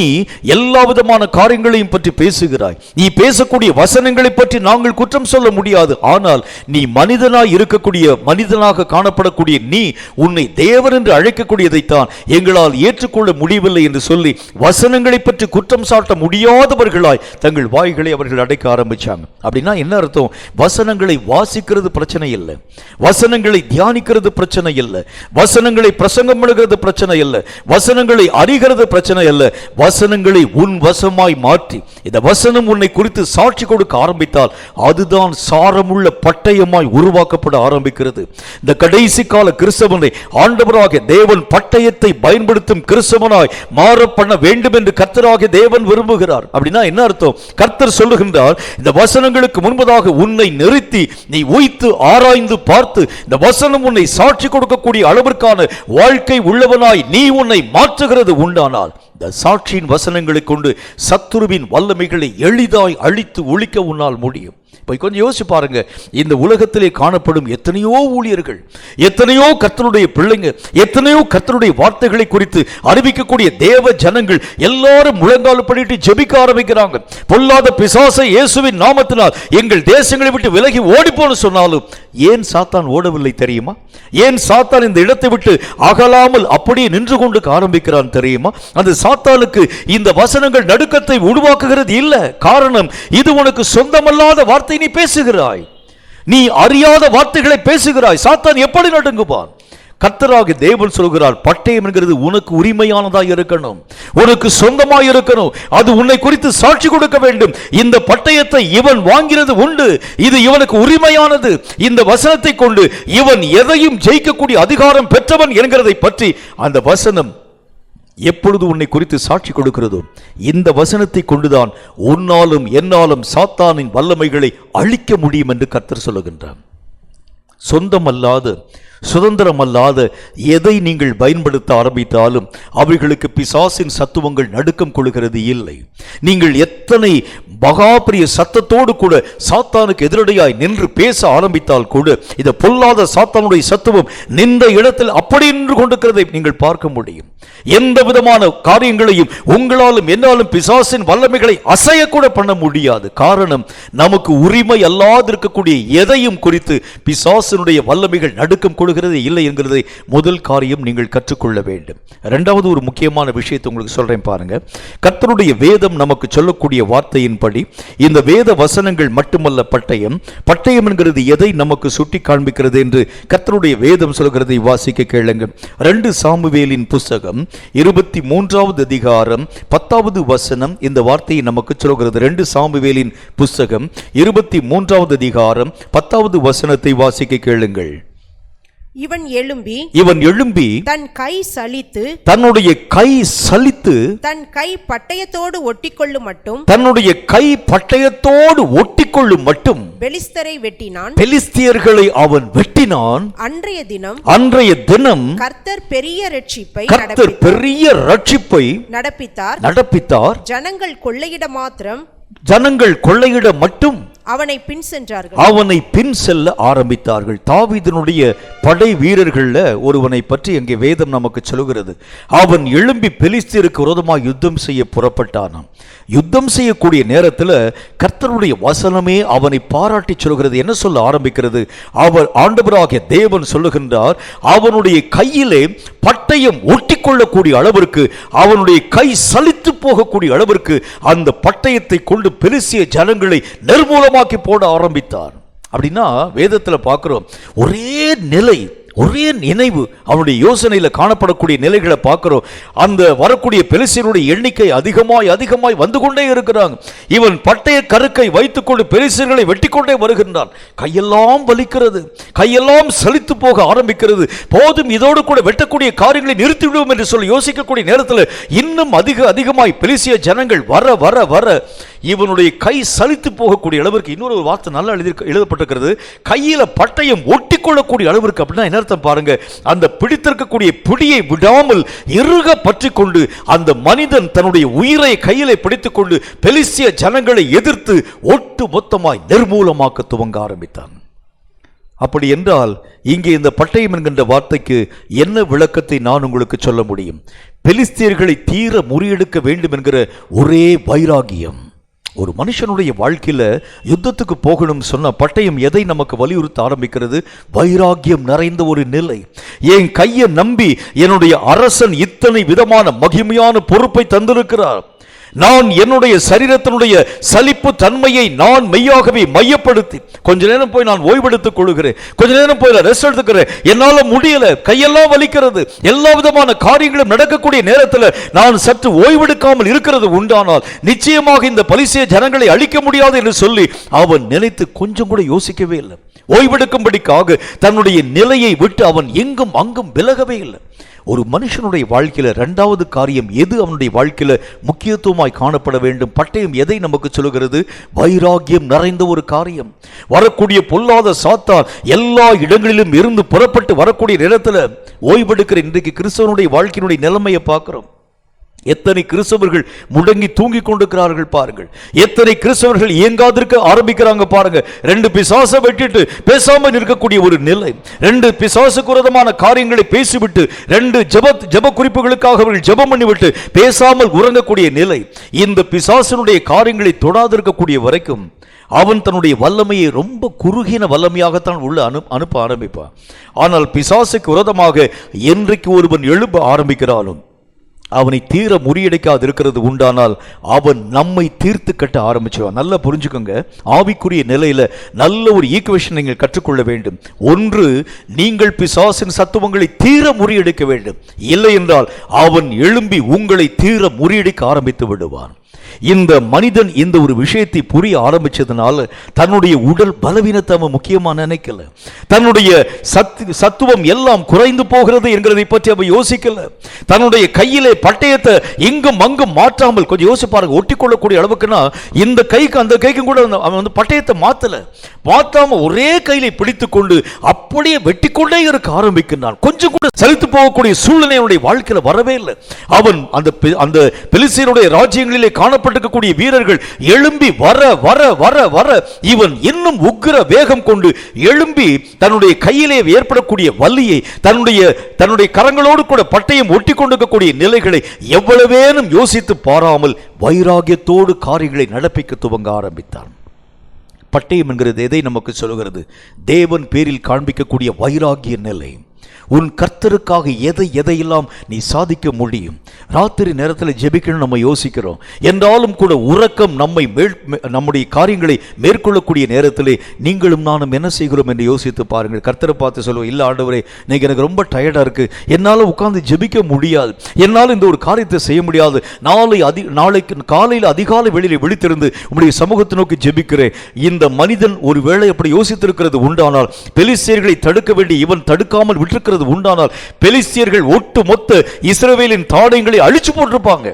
எல்லா விதமான காரியங்களையும் பற்றி பேசுகிறாய், நீ பேசக்கூடிய வசனங்களை பற்றி நாங்கள் குற்றம் சொல்ல முடியாது. ஆனால் நீ மனிதனாய் இருக்கக்கூடிய, மனிதனாக காணப்படக்கூடிய நீ உன்னை தேவன் என்று அழைக்கக்கூடியதைத்தான் எங்களால் ஏற்றுக்கொள்ள முடியவில்லை என்று சொல்லி வசனங்களை பற்றி குற்றம் சாட்ட முடியாதவர்களாய் தங்கள் வாய்களை அவர்கள் அடைக்க ஆரம்பிச்சாங்க. அப்படின்னா என்ன அர்த்தம்? வசனங்களை வாசிக்கிறது பிரச்சனை இல்லை, வசனங்களை தியானிக்கிறது பிரச்சனை இல்லை, வசனங்களை பிரசங்கம் பண்ணுகிறது பிரச்சனை இல்லை, வசனங்களை அறிகிறது பிரச்சனை இல்லை. வசனங்களை உன் வசமாய் மாற்றி இந்த வசனம் உன்னை குறித்து சாட்சி கொடுக்க ஆரம்பித்தால் அதுதான் சாரமுள்ள பட்டயமாய் உருவாக்கப்பட ஆரம்பிக்கிறது. இந்த கடைசி கால கிறிஸ்தவனை ஆண்டவராகிய தேவன் பட்டயத்தை பயன்படுத்தும் கிறிஸ்தவனாய் மாற பண்ண வேண்டும் என்று கர்த்தராகிய தேவன் விரும்புகிறார். அப்படின்னா என்ன அர்த்தம்? கர்த்தர் சொல்லுகின்றார், இந்த வசனங்களுக்கு முன்பதாக உன்னை நிறுத்தி நீ உய்த்து ஆராய்ந்து பார்த்து இந்த வசனம் உன்னை சாட்சி கொடுக்கக்கூடிய அளவிற்கான வாழ்க்கை உள்ளவனாய் நீ உன்னை மாற்றுகிறது உண்டானால் இந்த சாட்சியின் வசனங்களை கொண்டு சத்துருவின் வல்லமைகளை எளிதாய் அழித்து ஒழிக்க உன்னால் முடியும். இப்போ கொஞ்சம் யோசிச்சு பாருங்க, இந்த உலகத்திலே காணப்படும் எத்தனையோ ஊழியர்கள், எத்தனையோ கர்த்தருடைய பிள்ளைங்க, எத்தனையோ கர்த்தருடைய வார்த்தைகளை குறித்து அறிவிக்கக்கூடிய தேவ ஜனங்கள் எல்லாரும் முழங்கால் படிட்டு ஜெபிக்க ஆரம்பிக்கிறாங்க. பொல்லாத பிசாசை இயேசுவின் நாமத்தினால் எங்கள் தேசங்களை விட்டு விலகி ஓடிப்போன்னு சொன்னாலும் ஏன் சாத்தான் ஓடவில்லை தெரியுமா? ஏன் சாத்தான் இந்த இடத்தை விட்டு அகலாமல் அப்படியே நின்று கொண்டு ஆரம்பிக்கிறான் தெரியுமா? அந்த சாத்தானுக்கு இந்த வசனங்கள் நடுக்கத்தை உருவாக்குகிறது இல்ல. காரணம், இது உனக்கு சொந்தமல்லாத வார்த்தை. நீ பேசுகிறாய், நீ அறியாத வார்த்தைகளை பேசுகிறாய். சாத்தான் எப்படி நடுங்குவான்? கர்த்தராகிய தேவன் சொல்கிறார், பட்டயம் என்கிறது உனக்கு உரிமையானதாக இருக்கணும், உனக்கு சொந்தமாக இருக்கணும். அது உன்னை குறித்து சாட்சி கொடுக்க வேண்டும். இந்த பட்டயத்தை இவன் வாங்கிறது உண்டு, இது இவனுக்கு உரிமையானது. இந்த வசனத்தை கொண்டு இவன் எதையும் ஜெயிக்கக்கூடிய அதிகாரம் பெற்றவன் என்கிறதை பற்றி அந்த வசனம் எப்பொழுது உன்னை குறித்து சாட்சி கொடுக்கிறதோ, இந்த வசனத்தை கொண்டுதான் உன்னாலும் என்னாலும் சாத்தானின் வல்லமைகளை அழிக்க முடியும் என்று கர்த்தர் சொல்லுகின்றார். சொந்தமல்லாத, சுதந்திரமல்லாத எதை நீங்கள் பயன்படுத்த ஆரம்பித்தாலும் அவைகளுக்கு பிசாசின் சத்துவங்கள் நடுக்கம் கொள்கிறது இல்லை. நீங்கள் எத்தனை மகாபிரிய சத்தத்தோடு கூட சாத்தானுக்கு எதிரடையாய் நின்று பேச ஆரம்பித்தால் கூட இந்த பொல்லாத சாத்தானுடைய சத்துவம் நின்ற இடத்தில் அப்படி நின்று கொண்டிருக்கிறதை நீங்கள் பார்க்க முடியும். எந்த விதமான காரியங்களையும் உங்களாலும் என்னாலும் பிசாசின் வல்லமைகளை அசையக்கூட பண்ண முடியாது. காரணம், நமக்கு உரிமை அல்லாதிருக்கக்கூடிய எதையும் குறித்து பிசாசினுடைய வல்லமைகள் நடுக்கம் கொள்கிறது இல்லை என்கிறதை முதல் காரியம் நீங்கள் கற்றுக்கொள்ள வேண்டும். இரண்டாவது ஒரு முக்கியமான விஷயத்தை உங்களுக்கு சொல்றேன் பாருங்க. கர்த்தருடைய வேதம் நமக்கு சொல்லக்கூடிய வார்த்தையின்படி இந்த வேத வசனங்கள் மட்டுமல்ல பட்டயம். பட்டயம் என்கிறது எதை நமக்கு சுட்டி காண்பிக்கிறது என்று கர்த்தருடைய வேதம் சொல்கிறதை வாசிக்க கேளுங்க. 2 சாமுவேலின் புஸ்தகம் 23வது அதிகாரம் 10வது வசனம் இந்த வார்த்தையை நமக்கு சொல்கிறது. 2 சாமுவேலின் புஸ்தகம் 23வது அதிகாரம் 10வது வசனத்தை வாசிக்க கேளுங்கள். இவன் எழும்பி தன் கை சலித்து, தன்னுடைய கை சலித்து, தன் கை பட்டயத்தோடு ஒட்டிக்கொள்ளும் மட்டும், தன்னுடைய கை பட்டயத்தோடு ஒட்டிக்கொள்ளும் மட்டும் பெலிஸ்தரை வெட்டினான். பெலிஸ்தியர்களை அவன் வெட்டினான். அன்றைய தினம் கர்த்தர் பெரிய ரட்சிப்பை நடப்பித்தார். ஜனங்கள் கொள்ளையிட மட்டும் அவனை பின் செல்ல ஆரம்பித்தார்கள். தாவீதினுடைய படை வீரர்கள்ல ஒருவனை பற்றி அங்கே வேதம் நமக்கு சொல்கிறது. அவன் எழும்பி பெலிஸ்தியருக்கு விரோதமாக யுத்தம் செய்ய புறப்பட்டானாம். யுத்தம் செய்யக்கூடிய நேரத்தில் கர்த்தருடைய வசனமே அவனை பாராட்டி சொல்கிறது. என்ன சொல்ல ஆரம்பிக்கிறது? அவர் ஆண்டவராகிய தேவன் சொல்லுகின்றார், அவனுடைய கையிலே பட்டயம் ஒட்டிக்கொள்ளக்கூடிய அளவிற்கு, அவனுடைய கை சலித்து போகக்கூடிய அளவிற்கு அந்த பட்டயத்தை கொண்டு பெலிஸ்திய ஜனங்களை நிர்மூலமாக்கி போட ஆரம்பித்தார். அப்படின்னா வேதத்தில் பார்க்கிறோம், ஒரே நிலை, ஒரே நினைவு, அவனுடைய யோசனையில் காணப்படக்கூடிய நிலைகளை பார்க்கிறோம். அந்த வரக்கூடிய பெலிஸ்தியருடைய எண்ணிக்கை அதிகமாய் வந்து கொண்டே இருக்கிறாங்க. இவன் பட்டய கருக்கை வைத்துக்கொண்டு பெலிஸ்தியர்களை வெட்டி கொண்டே வருகின்றான். கையெல்லாம் வலிக்கிறது, கையெல்லாம் சலித்து போக ஆரம்பிக்கிறது. போதும், இதோடு கூட வெட்டக்கூடிய காரியங்களை நிறுத்திவிடுவோம் என்று சொல்லி யோசிக்கக்கூடிய நேரத்தில் இன்னும் அதிகமாய் பெலிஸ்திய ஜனங்கள் வர வர வர இவனுடைய கை சலித்து போகக்கூடிய அளவிற்கு, இன்னொரு வார்த்தை நல்லா எழுதப்பட்டிருக்கிறது, கையில பட்டயம் ஒட்டிக்கொள்ளக்கூடிய அளவிற்கு. அப்படின்னா என்ன அர்த்தம் பாருங்க? அந்த பிடித்திருக்கக்கூடிய பிடியை விடாமல் இறுக பற்றி கொண்டு அந்த மனிதன் தன்னுடைய உயிரை கையிலே பிடித்துக் கொண்டு பெலிஸ்திய ஜனங்களை எதிர்த்து ஒட்டு மொத்தமாய் நிர்மூலமாக்க துவங்க ஆரம்பித்தான். அப்படி என்றால் இங்கே இந்த பட்டயம் என்கின்ற வார்த்தைக்கு என்ன விளக்கத்தை நான் உங்களுக்கு சொல்ல முடியும்? பெலிஸ்தியர்களை தீர முறியெடுக்க வேண்டும் என்கிற ஒரே வைராகியம். ஒரு மனுஷனுடைய வாழ்க்கையில யுத்தத்துக்கு போகணும் சொன்ன பட்டயம் எதை நமக்கு வலியுறுத்த ஆரம்பிக்கிறது? வைராகியம் நிறைந்த ஒரு நிலை. என் கையை நம்பி என்னுடைய அரசன் இத்தனை விதமான மகிமையான பொறுப்பை தந்திருக்கிறார். நான் என்னுடைய சரீரத்தினுடைய சலிப்பு தன்மையை நான் மெய்யாகவே மையப்படுத்தி கொஞ்ச நேரம் போய் நான் ஓய்வெடுத்துக் கொள்கிறேன், கொஞ்ச நேரம் போய் ரெஸ்ட் எடுத்துக்கிறேன், என்னால முடியல, கையெல்லாம் வலிக்கிறது, எல்லா விதமான காரியங்களும் நடக்கக்கூடிய நேரத்தில் நான் சற்று ஓய்வெடுக்காமல் இருக்கிறது உண்டானால் நிச்சயமாக இந்த பெலிஸ்திய ஜனங்களை அழிக்க முடியாது என்று சொல்லி அவன் நினைத்து கொஞ்சம் கூட யோசிக்கவே இல்லை. ஓய்வெடுக்கும்படிக்காக தன்னுடைய நிலையை விட்டு அவன் எங்கும் அங்கும் விலகவே இல்லை. ஒரு மனுஷனுடைய வாழ்க்கையில இரண்டாவது காரியம் எது அவனுடைய வாழ்க்கையில முக்கியத்துவமாய் காணப்பட வேண்டும்? பட்டயம் எதை நமக்கு சொல்லுகிறது? வைராகியம் நிறைந்த ஒரு காரியம். வரக்கூடிய பொல்லாத சாத்தான் எல்லா இடங்களிலும் இருந்து புறப்பட்டு வரக்கூடிய நேரத்தில் ஓய்வெடுக்கிற இன்றைக்கு கிறிஸ்தவனுடைய வாழ்க்கையினுடைய நிலைமையை பார்க்கிறோம். எத்தனை கிறிஸ்தவர்கள் முடங்கி தூங்கி கொண்டிருக்கிறார்கள் பாருங்கள். எத்தனை கிறிஸ்தவர்கள் இயங்காதிருக்க ஆரம்பிக்கிறாங்க பாருங்க. 2 பிசாசை வெட்டிட்டு பேசாம இருக்கக்கூடிய ஒரு நிலை, 2 பிசாசுக்கு விரோதமான காரியங்களை பேசிவிட்டு 2 ஜெப குறிப்புகளுக்காக அவர்கள் ஜெபம் பண்ணிவிட்டு பேசாமல் உறங்கக்கூடிய நிலை. இந்த பிசாசனுடைய காரியங்களை தொடாதிருக்கக்கூடிய வரைக்கும் அவன் தன்னுடைய வல்லமையை ரொம்ப குறுகின வல்லமையாகத்தான் உள்ள அனுப்ப ஆரம்பிப்பான். ஆனால் பிசாசுக்கு விரோதமாக என்றைக்கு ஒருவன் எழுப்ப ஆரம்பிக்கிறாலும் அவனை தீர முறியடிக்காது இருக்கிறது உண்டானால் அவன் நம்மை தீர்த்து கட்ட ஆரம்பிச்சுவான். நல்லா புரிஞ்சுக்கோங்க, ஆவிக்குரிய நிலையில நல்ல ஒரு ஈக்குவேஷன் நீங்கள் கற்றுக்கொள்ள வேண்டும். ஒன்று, நீங்கள் பிசாசின் சத்துவங்களை தீர முறியடிக்க வேண்டும். இல்லை என்றால் அவன் எழும்பி உங்களை தீர முறியடிக்க ஆரம்பித்து விடுவான். இந்த மனிதன் இந்த ஒரு விஷயத்தை புரிய ஆரம்பிச்சதுனால தன்னுடைய உடல் பலவீனத்தை அவன் முக்கியமா நினைக்கல. தன்னுடைய சத்துவம் எல்லாம் குறைந்து போகிறது என்கிறதை பற்றி அவன் யோசிக்கல. தன்னுடைய கையிலே பட்டயத்தை இங்கும் அங்கும் மாற்றாமல், கொஞ்சம் யோசிப்பாருங்க, ஒட்டி கொள்ளக்கூடிய அளவுக்குன்னா இந்த கைக்கு அந்த கைக்கும் கூட அவன் பட்டயத்தை மாற்றாம ஒரே கையில பிடித்துக் கொண்டு அப்படியே வெட்டி கொண்டே இருக்க ஆரம்பிக்கிறான். கொஞ்சம் கூட சலித்து போகக்கூடிய சூழ்நிலை அவனுடைய வாழ்க்கையில வரவே இல்லை. அவன் அந்த பெலிஸ்தியருடைய ராஜ்யங்களிலே காணப்பட்டிருக்கக்கூடிய வீரர்கள் எழும்பி வர வர வர வர இவன் இன்னும் உக்கிர வேகம் கொண்டு எழும்பி தன்னுடைய கையிலே ஏற்படக்கூடிய வலியை தன்னுடைய கரங்களோடு கூட பட்டயம் ஒட்டி கொண்டிருக்கக்கூடிய நிலைகளை எவ்வளவேனும் யோசித்து பாராமல் வைராகியத்தோடு காரியங்களை நடப்பிக்க துவங்க ஆரம்பித்தான். பட்டயம் என்கிறது எதை நமக்கு சொல்கிறது? தேவன் பேரில் காண்பிக்கக்கூடிய வைராகிய நிலை. உன் கர்த்தருக்காக எதையெல்லாம் நீ சாதிக்க முடியும். ராத்திரி நேரத்தில் ஜெபிக்கணும் நம்ம யோசிக்கிறோம் என்றாலும் கூட உறக்கம் நம்முடைய காரியங்களை மேற்கொள்ளக்கூடிய நேரத்திலே நீங்களும் நானும் என்ன செய்கிறோம் என்று யோசித்து பாருங்கள். கர்த்தரை பார்த்து சொல்லுவோம், இல்லை ஆண்டவரே, இன்னைக்கு எனக்கு ரொம்ப டயர்டாக இருக்கு, என்னால் உட்கார்ந்து ஜெபிக்க முடியாது, என்னால் இந்த ஒரு காரியத்தை செய்ய முடியாது, நாளைக்கு காலையில் அதிகாலை வெளியில் விழித்திருந்து உங்களுடைய சமூகத்தை நோக்கி ஜெபிக்கிறேன். இந்த மனிதன் ஒரு வேளை அப்படி யோசித்திருக்கிறது உண்டானால், பெலிஸ்தியர்களை தடுக்க வேண்டி இவன் தடுக்காமல் விட்டிருக்கிறது உண்டானால், பெலிஸ்தியர்கள் ஒட்டு மொத்த இஸ்ரவேலின் தானியங்களை அழிச்சு போட்டிருப்பாங்க.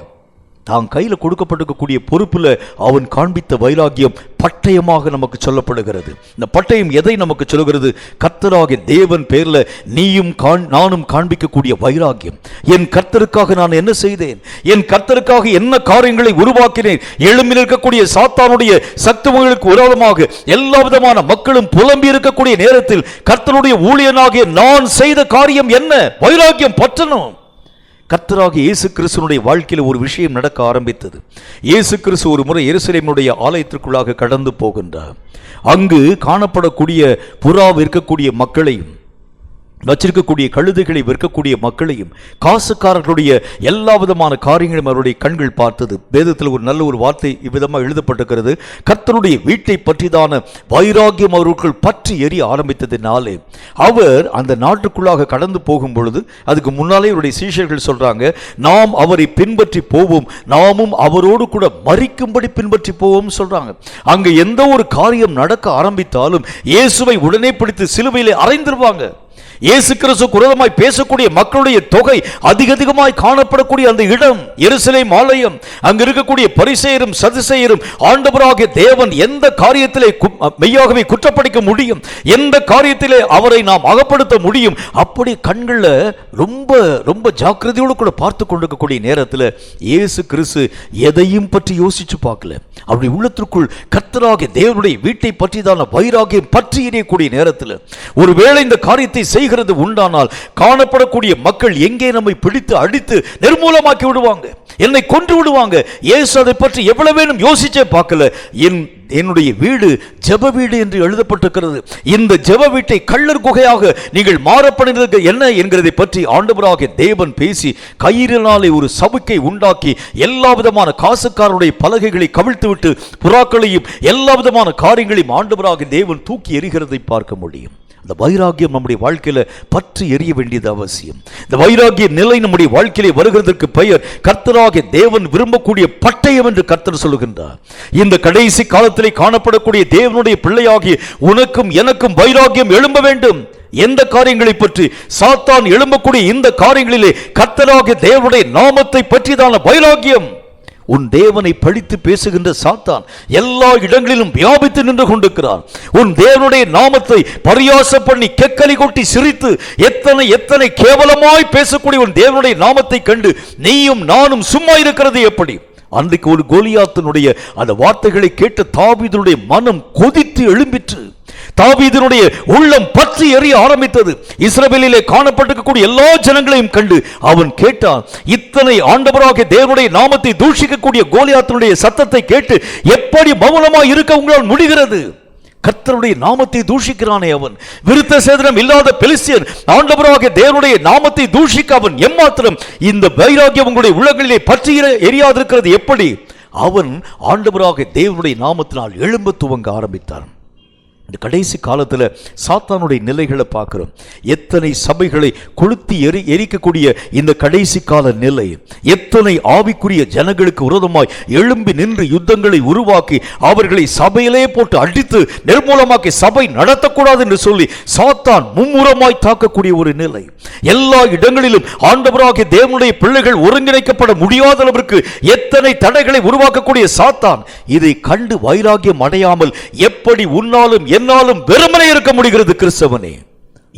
தான் கையில் கொடுக்கப்பட்டிருக்கக்கூடிய பொறுப்புல அவன் காண்பித்த வைராகியம் பட்டயமாக நமக்கு சொல்லப்படுகிறது. இந்த பட்டயம் எதை நமக்கு சொல்கிறது? கர்த்தராகிய தேவன் பேர்ல நீயும் நானும் காண்பிக்கக்கூடிய வைராகியம். என் கர்த்தருக்காக நான் என்ன செய்தேன், என் கர்த்தருக்காக என்ன காரியங்களை உருவாக்கினேன். எழும்பி இருக்கக்கூடிய சாத்தானுடைய சத்துவங்களுக்கு விரோதமாக எல்லா விதமான மக்களும் புலம்பி இருக்கக்கூடிய நேரத்தில் கர்த்தருடைய ஊழியனாகிய நான் செய்த காரியம் என்ன? வைராகியம் பற்றணும். கர்த்தராகிய இயேசு கிறிஸ்துவினுடைய வாழ்க்கையில் ஒரு விஷயம் நடக்க ஆரம்பித்தது. இயேசு கிறிஸ்து ஒரு முறை எருசலேமுடைய ஆலயத்திற்குள்ளாக கடந்து போகின்றார். அங்கு காணப்படக்கூடிய புறா விற்கக்கூடிய மக்களையும் வச்சிருக்கக்கூடிய கழுதைகளை விற்கக்கூடிய மக்களையும் காசுக்காரர்களுடைய எல்லா விதமான காரியங்களையும் அவருடைய கண்கள் பார்த்தது. வேதத்தில் ஒரு நல்ல ஒரு வார்த்தை இவ்விதமாக எழுதப்பட்டிருக்கிறது, கர்த்தருடைய வீட்டை பற்றிதான வைராகியம் அவர்கள் பற்றி எரிய ஆரம்பித்ததினாலே அவர் அந்த நாட்டுக்குள்ளாக கடந்து போகும் பொழுது அதுக்கு முன்னாலே அவருடைய சீஷர்கள் சொல்றாங்க, நாம் அவரை பின்பற்றி போவோம், நாமும் அவரோடு கூட மரிக்கும்படி பின்பற்றி போவோம் சொல்றாங்க. அங்க எந்த ஒரு காரியம் நடக்க ஆரம்பித்தாலும் இயேசுவை உடனே பிடித்து சிலுவையிலே அறைந்திருவாங்க. இயேசு கிறிஸ்துவுக்கு விரோதமாய் பேசக்கூடிய மக்களுடைய தொகை அதிகமாய் காணப்படக்கூடிய அந்த இடம் எருசலேம் ஆலயம். அங்க இருக்கக்கூடிய பரிசேயரும் சதுசேயரும் ஆண்டவராகிய தேவன் எந்த காரியத்திலே மெய்யாகவே குற்றப்படுத்த முடியும், எந்த காரியத்திலே அவரை நாம் அகப்படுத்த முடியும், அப்படி கண்களில் ரொம்ப ரொம்ப ஜாக்கிரதையோடு கூட பார்த்து கொண்டிருக்கக்கூடிய நேரத்தில் இயேசு கிறிஸ்து எதையும் பற்றி யோசிச்சு பார்க்கல. அவருடைய உள்ளத்திற்குள் கர்த்தராகிய தேவனுடைய வீட்டை பற்றிதான வைராகியம் பற்றி எரியக்கூடிய நேரத்தில் ஒருவேளை இந்த காரியத்தை செய்கிறது உண்டானால் காணப்படக்கூடிய மக்கள் எங்கே நம்மை பிடித்து அடித்து நிர்மூலமாக்கி விடுவாங்க, என்னை கொன்று விடுவாங்க. இயேசு அதை பற்றி எவ்வளவேனும் யோசிச்சே பார்க்கல. என்னுடைய வீடு ஜெப வீடு என்று எழுதப்பட்டிருக்கிறது. இந்த ஜெப வீட்டை கள்ளர் குகையாக நீங்கள் மாறப்படுகிறது என்ன என்கிறதை பற்றி ஆண்டவராகிய தேவன் பேசி கயிறினாலே ஒரு சவுக்கை உண்டாக்கி எல்லா விதமான காசுக்காரருடைய பலகைகளை கவிழ்த்துவிட்டு புறாக்களையும் எல்லா விதமான காரியங்களையும் ஆண்டவராகிய தேவன் தூக்கி எறிகிறதை பார்க்க முடியும். அந்த வைராகியம் நம்முடைய வாழ்க்கையில பற்றி எரிய வேண்டியது அவசியம். இந்த வைராகிய நிலை நம்முடைய வாழ்க்கையிலே வருகிறதற்கு பெயர் கர்த்தராகிய தேவன் விரும்பக்கூடிய பட்டயம் என்று கர்த்தர் சொல்லுகின்றார். இந்த கடைசி காலத்திலே காணப்படக்கூடிய தேவனுடைய பிள்ளையாகிய உனக்கும் எனக்கும் வைராகியம் எழும்ப வேண்டும். எந்த காரியங்களை பற்றி? சாத்தான் எழும்பக்கூடிய இந்த காரியங்களிலே கர்த்தராகிய தேவனுடைய நாமத்தை பற்றிதான வைராகியம். உன் தேவனை பழித்து பேசுகின்ற சாத்தான் எல்லா இடங்களிலும் வியாபித்து நின்று கொண்டிருக்கிறான். உன் தேவனுடைய நாமத்தை பரியாசம் பண்ணி கெக்கலி கொட்டி சிரித்து எத்தனை எத்தனை கேவலமாய் பேசக்கூடிய உன் தேவனுடைய நாமத்தை கண்டு நீயும் நானும் சும்மா இருக்கிறது எப்படி? அன்றைக்கு ஒரு கோலியாத்தினுடைய அந்த வார்த்தைகளை கேட்ட தாவீதுடைய மனம் கொதித்து எழும்பிற்று. தாவீதினுடைய உள்ளம் பற்றி எரிய ஆரம்பித்தது. இஸ்ரவேலிலே காணப்பட்டிருக்கக்கூடிய எல்லா ஜனங்களையும் கண்டு அவன் கேட்டான், இத்தனை ஆண்டவராகிய தேவனுடைய நாமத்தை தூஷிக்கக்கூடிய கோலியாத்தினுடைய சத்தத்தை கேட்டு எப்படி மௌனமாய் இருக்க உங்களால் முடிகிறது? கர்த்தருடைய நாமத்தை தூஷிக்கிறானே அவன். விருத்த சேதனம் இல்லாத பெலிஸ்தியன் ஆண்டவராகிய தேவனுடைய நாமத்தை தூஷிக்க அவன் எம்மாத்திரம் இந்த வைராக்கியம் உங்களுடைய உள்ளங்களிலே பற்றி எரியாதிருக்கிறது எப்படி? அவன் ஆண்டவராகிய தேவனுடைய நாமத்தினால் எழும்ப துவங்க ஆரம்பித்தான். இந்த கடைசி காலத்தில் சாத்தானுடைய நிலைகளை பார்க்கிறோம். எத்தனை சபைகளை கொளுத்தி எரிக்கக்கூடிய இந்த கடைசி கால நிலை, எத்தனை ஆவிக்குரிய ஜனங்களுக்கு விரோதமாய் எழும்பி நின்று யுத்தங்களை உருவாக்கி அவர்களை சபையிலே போட்டு அடித்து நிர்மூலமாக்கி சபை நடத்தக்கூடாது என்று சொல்லி சாத்தான் மும்முரமாய் தாக்கக்கூடிய ஒரு நிலை. எல்லா இடங்களிலும் ஆண்டவராகிய தேவனுடைய பிள்ளைகள் ஒருங்கிணைக்கப்பட முடியாத அளவிற்கு எத்தனை தடைகளை உருவாக்கக்கூடிய சாத்தான் இதை கண்டு வைராகியம் அடையாமல் எப்படி உன்னாலும் என்னாலும் வெறுமனே இருக்க முடிகிறது? கிறிஸ்தவனே,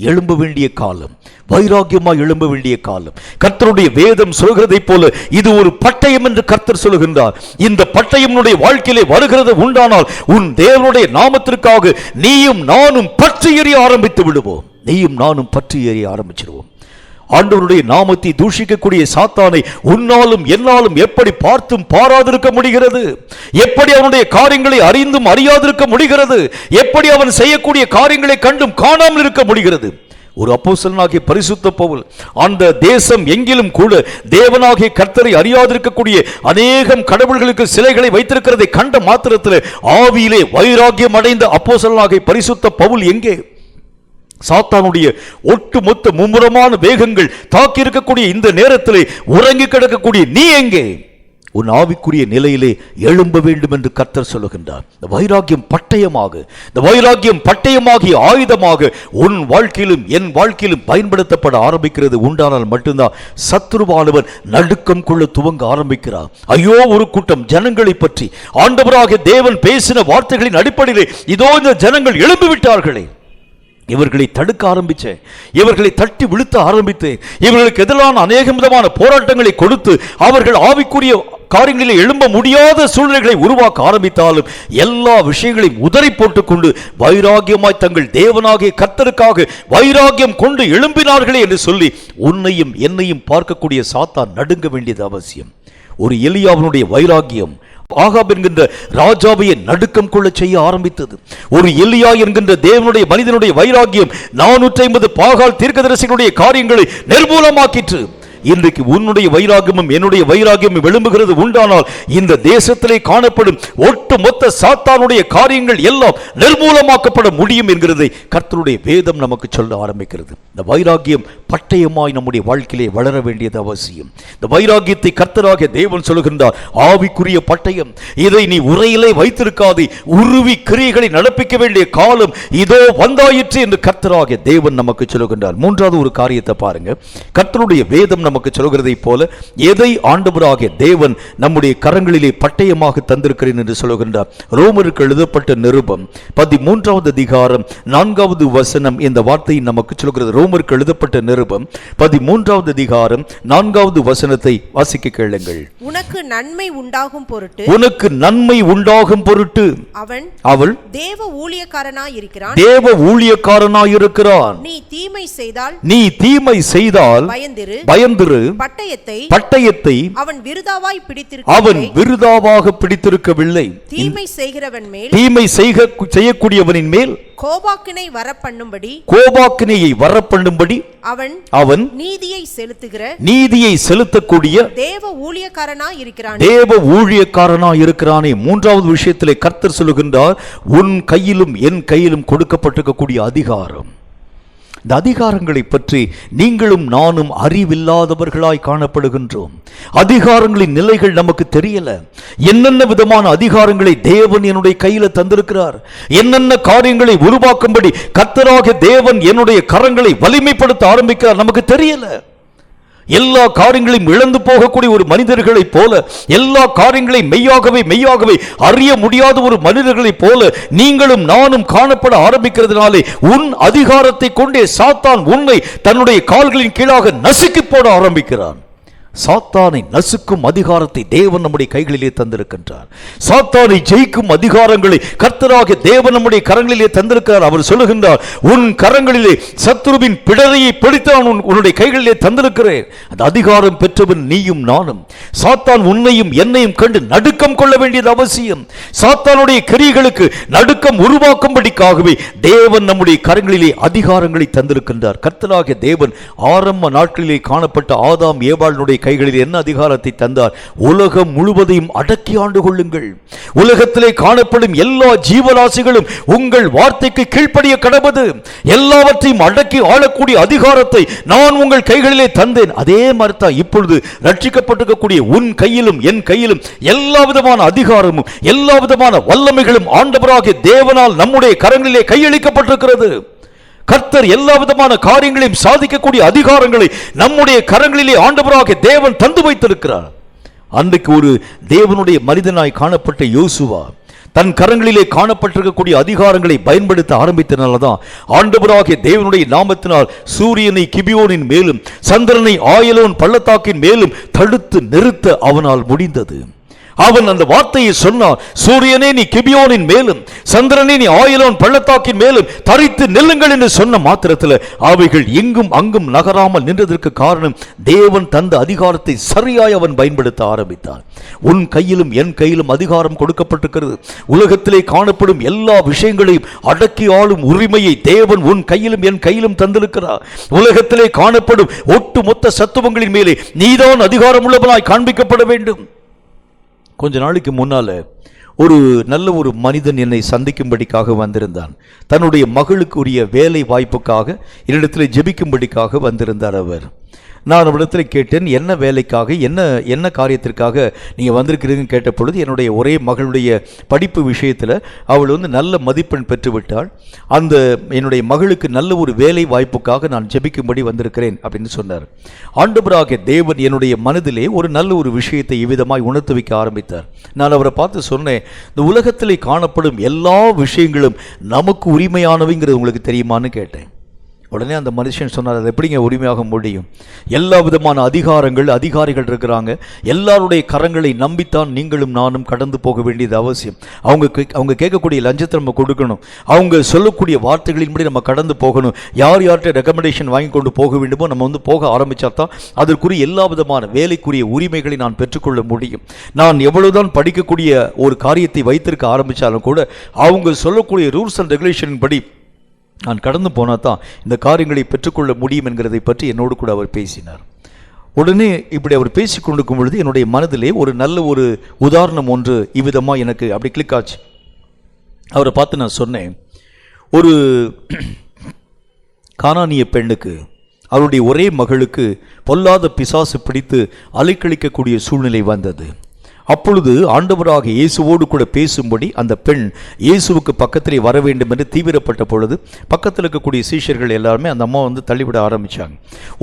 எழும்ப வேண்டிய காலம், வைராக்கியமாய் எழும்ப வேண்டிய காலம். கர்த்தருடைய வேதம் சொல்கிறதை போல இது ஒரு பட்டயம் என்று கர்த்தர் சொல்லுகின்றார். இந்த பட்டயம் வாழ்க்கையிலே வருகிறது உண்டானால் உன் தேவனுடைய நாமத்திற்காக நீயும் நானும் பற்றி எறிய ஆரம்பித்து விடுவோம். நீயும் நானும் பற்றி எறிய ஆரம்பிச்சிடுவோம். ஆண்டவருடைய நாமத்தை தூஷிக்கக்கூடிய சாத்தானை உன்னாலும் என்னாலும் எப்படி பார்த்தும் பாராதிருக்க முடிகிறது? எப்படி அவனுடைய காரியங்களை அறிந்தும் அறியாதிருக்க முடிகிறது? எப்படி அவன் செய்யக்கூடிய காரியங்களை கண்டும் காணாமல் இருக்க முடிகிறது? ஒரு அப்போஸ்தலனாகிய பரிசுத்த பவுல் அந்த தேசம் எங்கிலும் கூட தேவனாகிய கர்த்தரை அறியாதிருக்கக்கூடிய அநேகம் கடவுள்களுக்கு சிலைகளை வைத்திருக்கிறதை கண்ட மாத்திரத்தில் ஆவியிலே வைராக்கியம் அடைந்த அப்போஸ்தலனாகிய பரிசுத்த பவுல் எங்கே? சாத்தானுடைய ஒட்டுமொத்த மும்முரமான வேகங்கள் தாக்கி இருக்கக்கூடிய இந்த நேரத்திலே உறங்கி கிடக்கக்கூடிய நீ எங்கே? உன் ஆவிக்குரிய நிலையிலே எழும்ப வேண்டும் என்று கர்த்தர் சொல்லுகின்றார். இந்த வைராக்கியம் பட்டயமாக, இந்த வைராக்கியம் பட்டயமாகிய ஆயுதமாக உன் வாழ்க்கையிலும் என் வாழ்க்கையிலும் பயன்படுத்தப்பட ஆரம்பிக்கிறது உண்டானால் மட்டும்தான் சத்துருவானவன் நடுக்கம் கொள்ள துவங்க ஆரம்பிக்கிறார். ஐயோ, ஒரு கூட்டம் ஜனங்களை பற்றி ஆண்டவராகிய தேவன் பேசின வார்த்தைகளின் அடிப்படையிலே இதோ இந்த ஜனங்கள் எழும்பி விட்டார்களே, இவர்களை தடுக்க ஆரம்பிச்சேன், இவர்களை தட்டி விழுத்த ஆரம்பித்தேன், இவர்களுக்கு எதிரான அநேக விதமான போராட்டங்களை கொடுத்து அவர்கள் ஆவிக்குரிய காரியங்களில் எழும்ப முடியாத சூழ்நிலைகளை உருவாக்க ஆரம்பித்தாலும் எல்லா விஷயங்களையும் உதறி போட்டுக்கொண்டு வைராக்கியமாய் தங்கள் தேவனாகிய கர்த்தருக்காக வைராக்கியம் கொண்டு எழும்பினார்களே என்று சொல்லி உன்னையும் என்னையும் பார்க்கக்கூடிய சாத்தான் நடுங்க வேண்டியது அவசியம். ஒரு எலியாவினுடைய வைராக்கியம் ஆகாப் என்கின்ற ராஜாவையை நடுக்கம் கொள்ள செய்ய ஆரம்பித்தது. ஒரு எலியா என்கின்ற தேவனுடைய மனிதனுடைய வைராக்கியம் 450 பாகால் தீர்க்கதரிசிகளுடைய காரியங்களை நிர்மூலமாக்கிற்று. இன்றைக்கு உன்னுடைய வைராகியமும் என்னுடைய வைராகியமும் எழும்புகிறது உண்டானால் இந்த தேசத்திலே காணப்படும் ஒட்டு மொத்த சாத்தானுடைய காரியங்கள் எல்லாம் நிர்மூலமாக்கப்பட முடியும் என்கிறதை கர்த்தருடைய வேதம் நமக்கு சொல்ல ஆரம்பிக்கிறது. இந்த வைராகியம் பட்டயமாய் நம்முடைய வாழ்க்கையிலே வளர வேண்டியது அவசியம். இந்த வைராகியத்தை கர்த்தராகிய தேவன் சொல்லுகின்றார், ஆவிக்குரிய பட்டயம். இதை நீ உரையிலே வைத்திருக்காதே, உருவி கிரியைகளை நடப்பிக்க வேண்டிய காலம் இதோ வந்தாயிற்று என்று கர்த்தராகிய தேவன் நமக்கு சொல்லுகின்றார். மூன்றாவது ஒரு காரியத்தை பாருங்க. கர்த்தருடைய வேதம் நமக்கு சொல்கிறதை போல எதை ஆண்டவராகிய தேவன் நம்முடைய கரங்களிலே பட்டயமாக தந்திருக்கிறேன் என்று சொல்லுகின்றார். ரோமருக்கு எழுதப்பட்ட நிருபம் 13வது அதிகாரம் 4வது வசனம் இந்த வார்த்தையை நமக்கு சொல்கிறது. ரோமருக்கு எழுதப்பட்ட நிருபம் 13வது அதிகாரம் 4வது வசனத்தை வாசிக்க கேளுங்கள். உனக்கு நன்மை உண்டாகும் பொருட்டு, உனக்கு நன்மை உண்டாகும் பொருட்டு அவள் தேவ ஊழியக்காரனாய் இருக்கிறான், தேவ ஊழியக்காரனாய் இருக்கிறான். நீ தீமை செய்தால் பயந்திரு, பட்டயத்தை அவன் விருதாவாக பிடித்திருக்கவில்லை. தீமை செய்கிறவன் மேல், தீமை செய்யக்கூடியவனின் மேல் கோபாக்கினையை வரப்பண்ணும்படி அவன் நீதியை செலுத்தக்கூடிய தேவ ஊழியக்காரனாய் இருக்கிறானே. மூன்றாவது விஷயத்திலே கர்த்தர் சொல்லுகின்றார், உன் கையிலும் என் கையிலும் கொடுக்கப்பட்டிருக்கக்கூடிய அதிகாரம். இந்த அதிகாரங்களை பற்றி நீங்களும் நானும் அறிவில்லாதவர்களாய் காணப்படுகின்றோம். அதிகாரங்களின் நிலைகள் நமக்கு தெரியல. என்னென்ன விதமான அதிகாரங்களை தேவன் என்னுடைய கையில தந்திருக்கிறார், என்னென்ன காரியங்களை உருவாக்கும்படி கர்த்தராகிய தேவன் என்னுடைய கரங்களை வலிமைப்படுத்த ஆரம்பிக்கிறார் நமக்கு தெரியல. எல்லா காரியங்களையும் இழந்து போகக்கூடிய ஒரு மனிதர்களைப் போல, எல்லா காரியங்களையும் மெய்யாகவே அறிய முடியாத ஒரு மனிதர்களைப் போல நீங்களும் நானும் காணப்பட ஆரம்பிக்கிறதுனாலே உன் அதிகாரத்தை கொண்டே சாத்தான் உன்னை தன்னுடைய கால்களின் கீழாக நசுக்கி போட ஆரம்பிக்கிறான். சாத்தானை நசுக்கும் அதிகாரத்தை தேவன் நம்முடைய கைகளிலே தந்திருக்கின்றார். சாத்தானை ஜெயிக்கும் அதிகாரங்களை கர்த்தராகிய தேவன் நம்முடைய கரங்களிலே தந்திருக்கிறார். அவர் சொல்லுகின்றார், உன் கரங்களிலே சத்துருவின் பிடரையை பிடித்து உன்னுடைய கைகளிலே தந்திருக்கிறேன். அந்த அதிகாரம் பெற்றவன் நீயும் நானும். சாத்தான் உன்னையும் என்னையும் கண்டு நடுக்கம் கொள்ள வேண்டியது அவசியம். சாத்தானுடைய கிரியைகளுக்கு நடுக்கம் உருவாக்கும்படிக்காகவே தேவன் நம்முடைய கரங்களிலே அதிகாரங்களை தந்திருக்கின்றார். கர்த்தராகிய தேவன் ஆரம்ப நாட்களிலே காணப்பட்ட ஆதாம் ஏவாளுடைய கைகளில் என்ன அதிகாரத்தை தந்தார்? உலகம் முழுவதையும் அடக்கி ஆண்டு கொள்ளுங்கள். உலகத்திலே காணப்படும் எல்லா ஜீவராசிகளும் உங்கள் வார்த்தைக்கு கீழ்ப்படிய கடவுது. எல்லாவற்றையும் அடக்கி ஆளக்கூடிய அதிகாரத்தை நான் உங்கள் கைகளிலே தந்தேன். அதே மாதிரி தான் இப்பொழுது ரட்சிக்கப்பட்டிருக்கக்கூடிய உன் கையிலும் என் கையிலும் எல்லா விதமான அதிகாரமும் எல்லா விதமான வல்லமைகளும் ஆண்டவராகிய தேவனால் நம்முடைய கரங்களிலே கையளிக்கப்பட்டிருக்கிறது. கர்த்தர் எல்லா விதமான காரியங்களையும் சாதிக்கக்கூடிய அதிகாரங்களை நம்முடைய கரங்களிலே ஆண்டவராகிய தேவன் தந்து வைத்திருக்கிறார். அன்றைக்கு ஒரு தேவனுடைய மனிதனாய் காணப்பட்ட யோசுவா தன் கரங்களிலே காணப்பட்டிருக்கக்கூடிய அதிகாரங்களை பயன்படுத்த ஆரம்பித்தனால்தான் ஆண்டவராகிய தேவனுடைய நாமத்தினால் சூரியனை கிபியோனின் மேலும் சந்திரனை ஆயலோன் பள்ளத்தாக்கின் மேலும் தடுத்து நிறுத்த அவனால் முடிந்தது. அவன் அந்த வார்த்தையை சொன்னான், சூரியனே நீ கிபியோனின் மேலும் சந்திரனே நீ ஆயலோன் பள்ளத்தாக்கின் மேலும் தரித்து நில்லுங்கள் என்று சொன்ன மாத்திரத்தில் அவைகள் எங்கும் அங்கும் நகராமல் நின்றதற்கு காரணம் தேவன் தந்த அதிகாரத்தை சரியாய் அவன் பயன்படுத்த ஆரம்பித்தான். உன் கையிலும் என் கையிலும் அதிகாரம் கொடுக்கப்பட்டிருக்கிறது. உலகத்திலே காணப்படும் எல்லா விஷயங்களையும் அடக்கி ஆளும் உரிமையை தேவன் உன் கையிலும் என் கையிலும் தந்திருக்கிறார். உலகத்திலே காணப்படும் ஒட்டுமொத்த சத்துவங்களின் மேலே நீதான் அதிகாரம் உள்ளவனாய் காண்பிக்கப்பட வேண்டும். கொஞ்ச நாளைக்கு முன்னால ஒரு மனிதன் என்னை சந்திக்கும்படிக்காக வந்திருந்தான். தன்னுடைய மகளுக்குரிய வேலை வாய்ப்புக்காக என்னிடத்தில் ஜெபிக்கும்படிக்காக வந்திருந்தார் அவர். நான் அவரிடத்தில் கேட்டேன், என்ன வேலைக்காக என்ன காரியத்திற்காக நீங்கள் வந்திருக்கிறீங்கன்னு கேட்ட பொழுது என்னுடைய ஒரே மகளுடைய படிப்பு விஷயத்தில் அவள் நல்ல மதிப்பெண் பெற்றுவிட்டாள். அந்த என்னுடைய மகளுக்கு நல்ல ஒரு வேலை வாய்ப்புக்காக நான் ஜெபிக்கும்படி வந்திருக்கிறேன் அப்படின்னு சொன்னார். ஆண்டவராகிய தேவன் என்னுடைய மனதிலே நல்ல ஒரு விஷயத்தை இவ்விதமாய் உணர்த்து வைக்க ஆரம்பித்தார். நான் அவரை பார்த்து சொன்னேன், இந்த உலகத்திலே காணப்படும் எல்லா விஷயங்களும் நமக்கு உரிமையானவைங்கிறது உங்களுக்கு தெரியுமான்னு கேட்டேன். உடனே அந்த மனுஷன் சொன்னார், அது எப்படிங்க உரிமையாக முடியும்? எல்லா விதமான அதிகாரிகள் இருக்கிறாங்க. எல்லாருடைய கரங்களை நம்பித்தான் நீங்களும் நானும் கடந்து போக வேண்டியது அவசியம். அவங்க கேட்கக்கூடிய லஞ்சத்தை நம்ம கொடுக்கணும். அவங்க சொல்லக்கூடிய வார்த்தைகளின்படி நம்ம கடந்து போகணும். யார்கிட்ட ரெக்கமெண்டேஷன் வாங்கி கொண்டு போக வேண்டுமோ நம்ம போக ஆரம்பித்தா தான் அதற்குரிய எல்லா விதமான வேலைக்குரிய உரிமைகளை நான் பெற்றுக்கொள்ள முடியும். நான் எவ்வளவுதான் படிக்கக்கூடிய ஒரு காரியத்தை வைத்திருக்க ஆரம்பித்தாலும் கூட அவங்க சொல்லக்கூடிய ரூல்ஸ் அண்ட் ரெகுலேஷன் படி நான் கடந்து போனால் தான் இந்த காரியங்களை பெற்றுக்கொள்ள முடியும் என்கிறதை பற்றி என்னோடு கூட அவர் பேசினார். உடனே இப்படி அவர் பேசி கொண்டிருக்கும் பொழுது என்னுடைய மனதிலே நல்ல ஒரு உதாரணம் ஒன்று இவ்விதமாக எனக்கு அப்படி கிளிக் ஆச்சு. அவரை பார்த்து நான் சொன்னேன், ஒரு கானானிய பெண்ணுக்கு அவருடைய ஒரே மகளுக்கு பொல்லாத பிசாசு பிடித்து அலைக்கழிக்கக்கூடிய சூழ்நிலை வந்தது. அப்பொழுது ஆண்டவராக இயேசுவோடு கூட பேசும்படி அந்த பெண் இயேசுவுக்கு பக்கத்திலே வர வேண்டும் என்று தீவிரப்பட்ட பொழுது பக்கத்தில் இருக்கக்கூடிய சீஷர்கள் எல்லாருமே அந்த அம்மா தள்ளிவிட ஆரம்பித்தாங்க.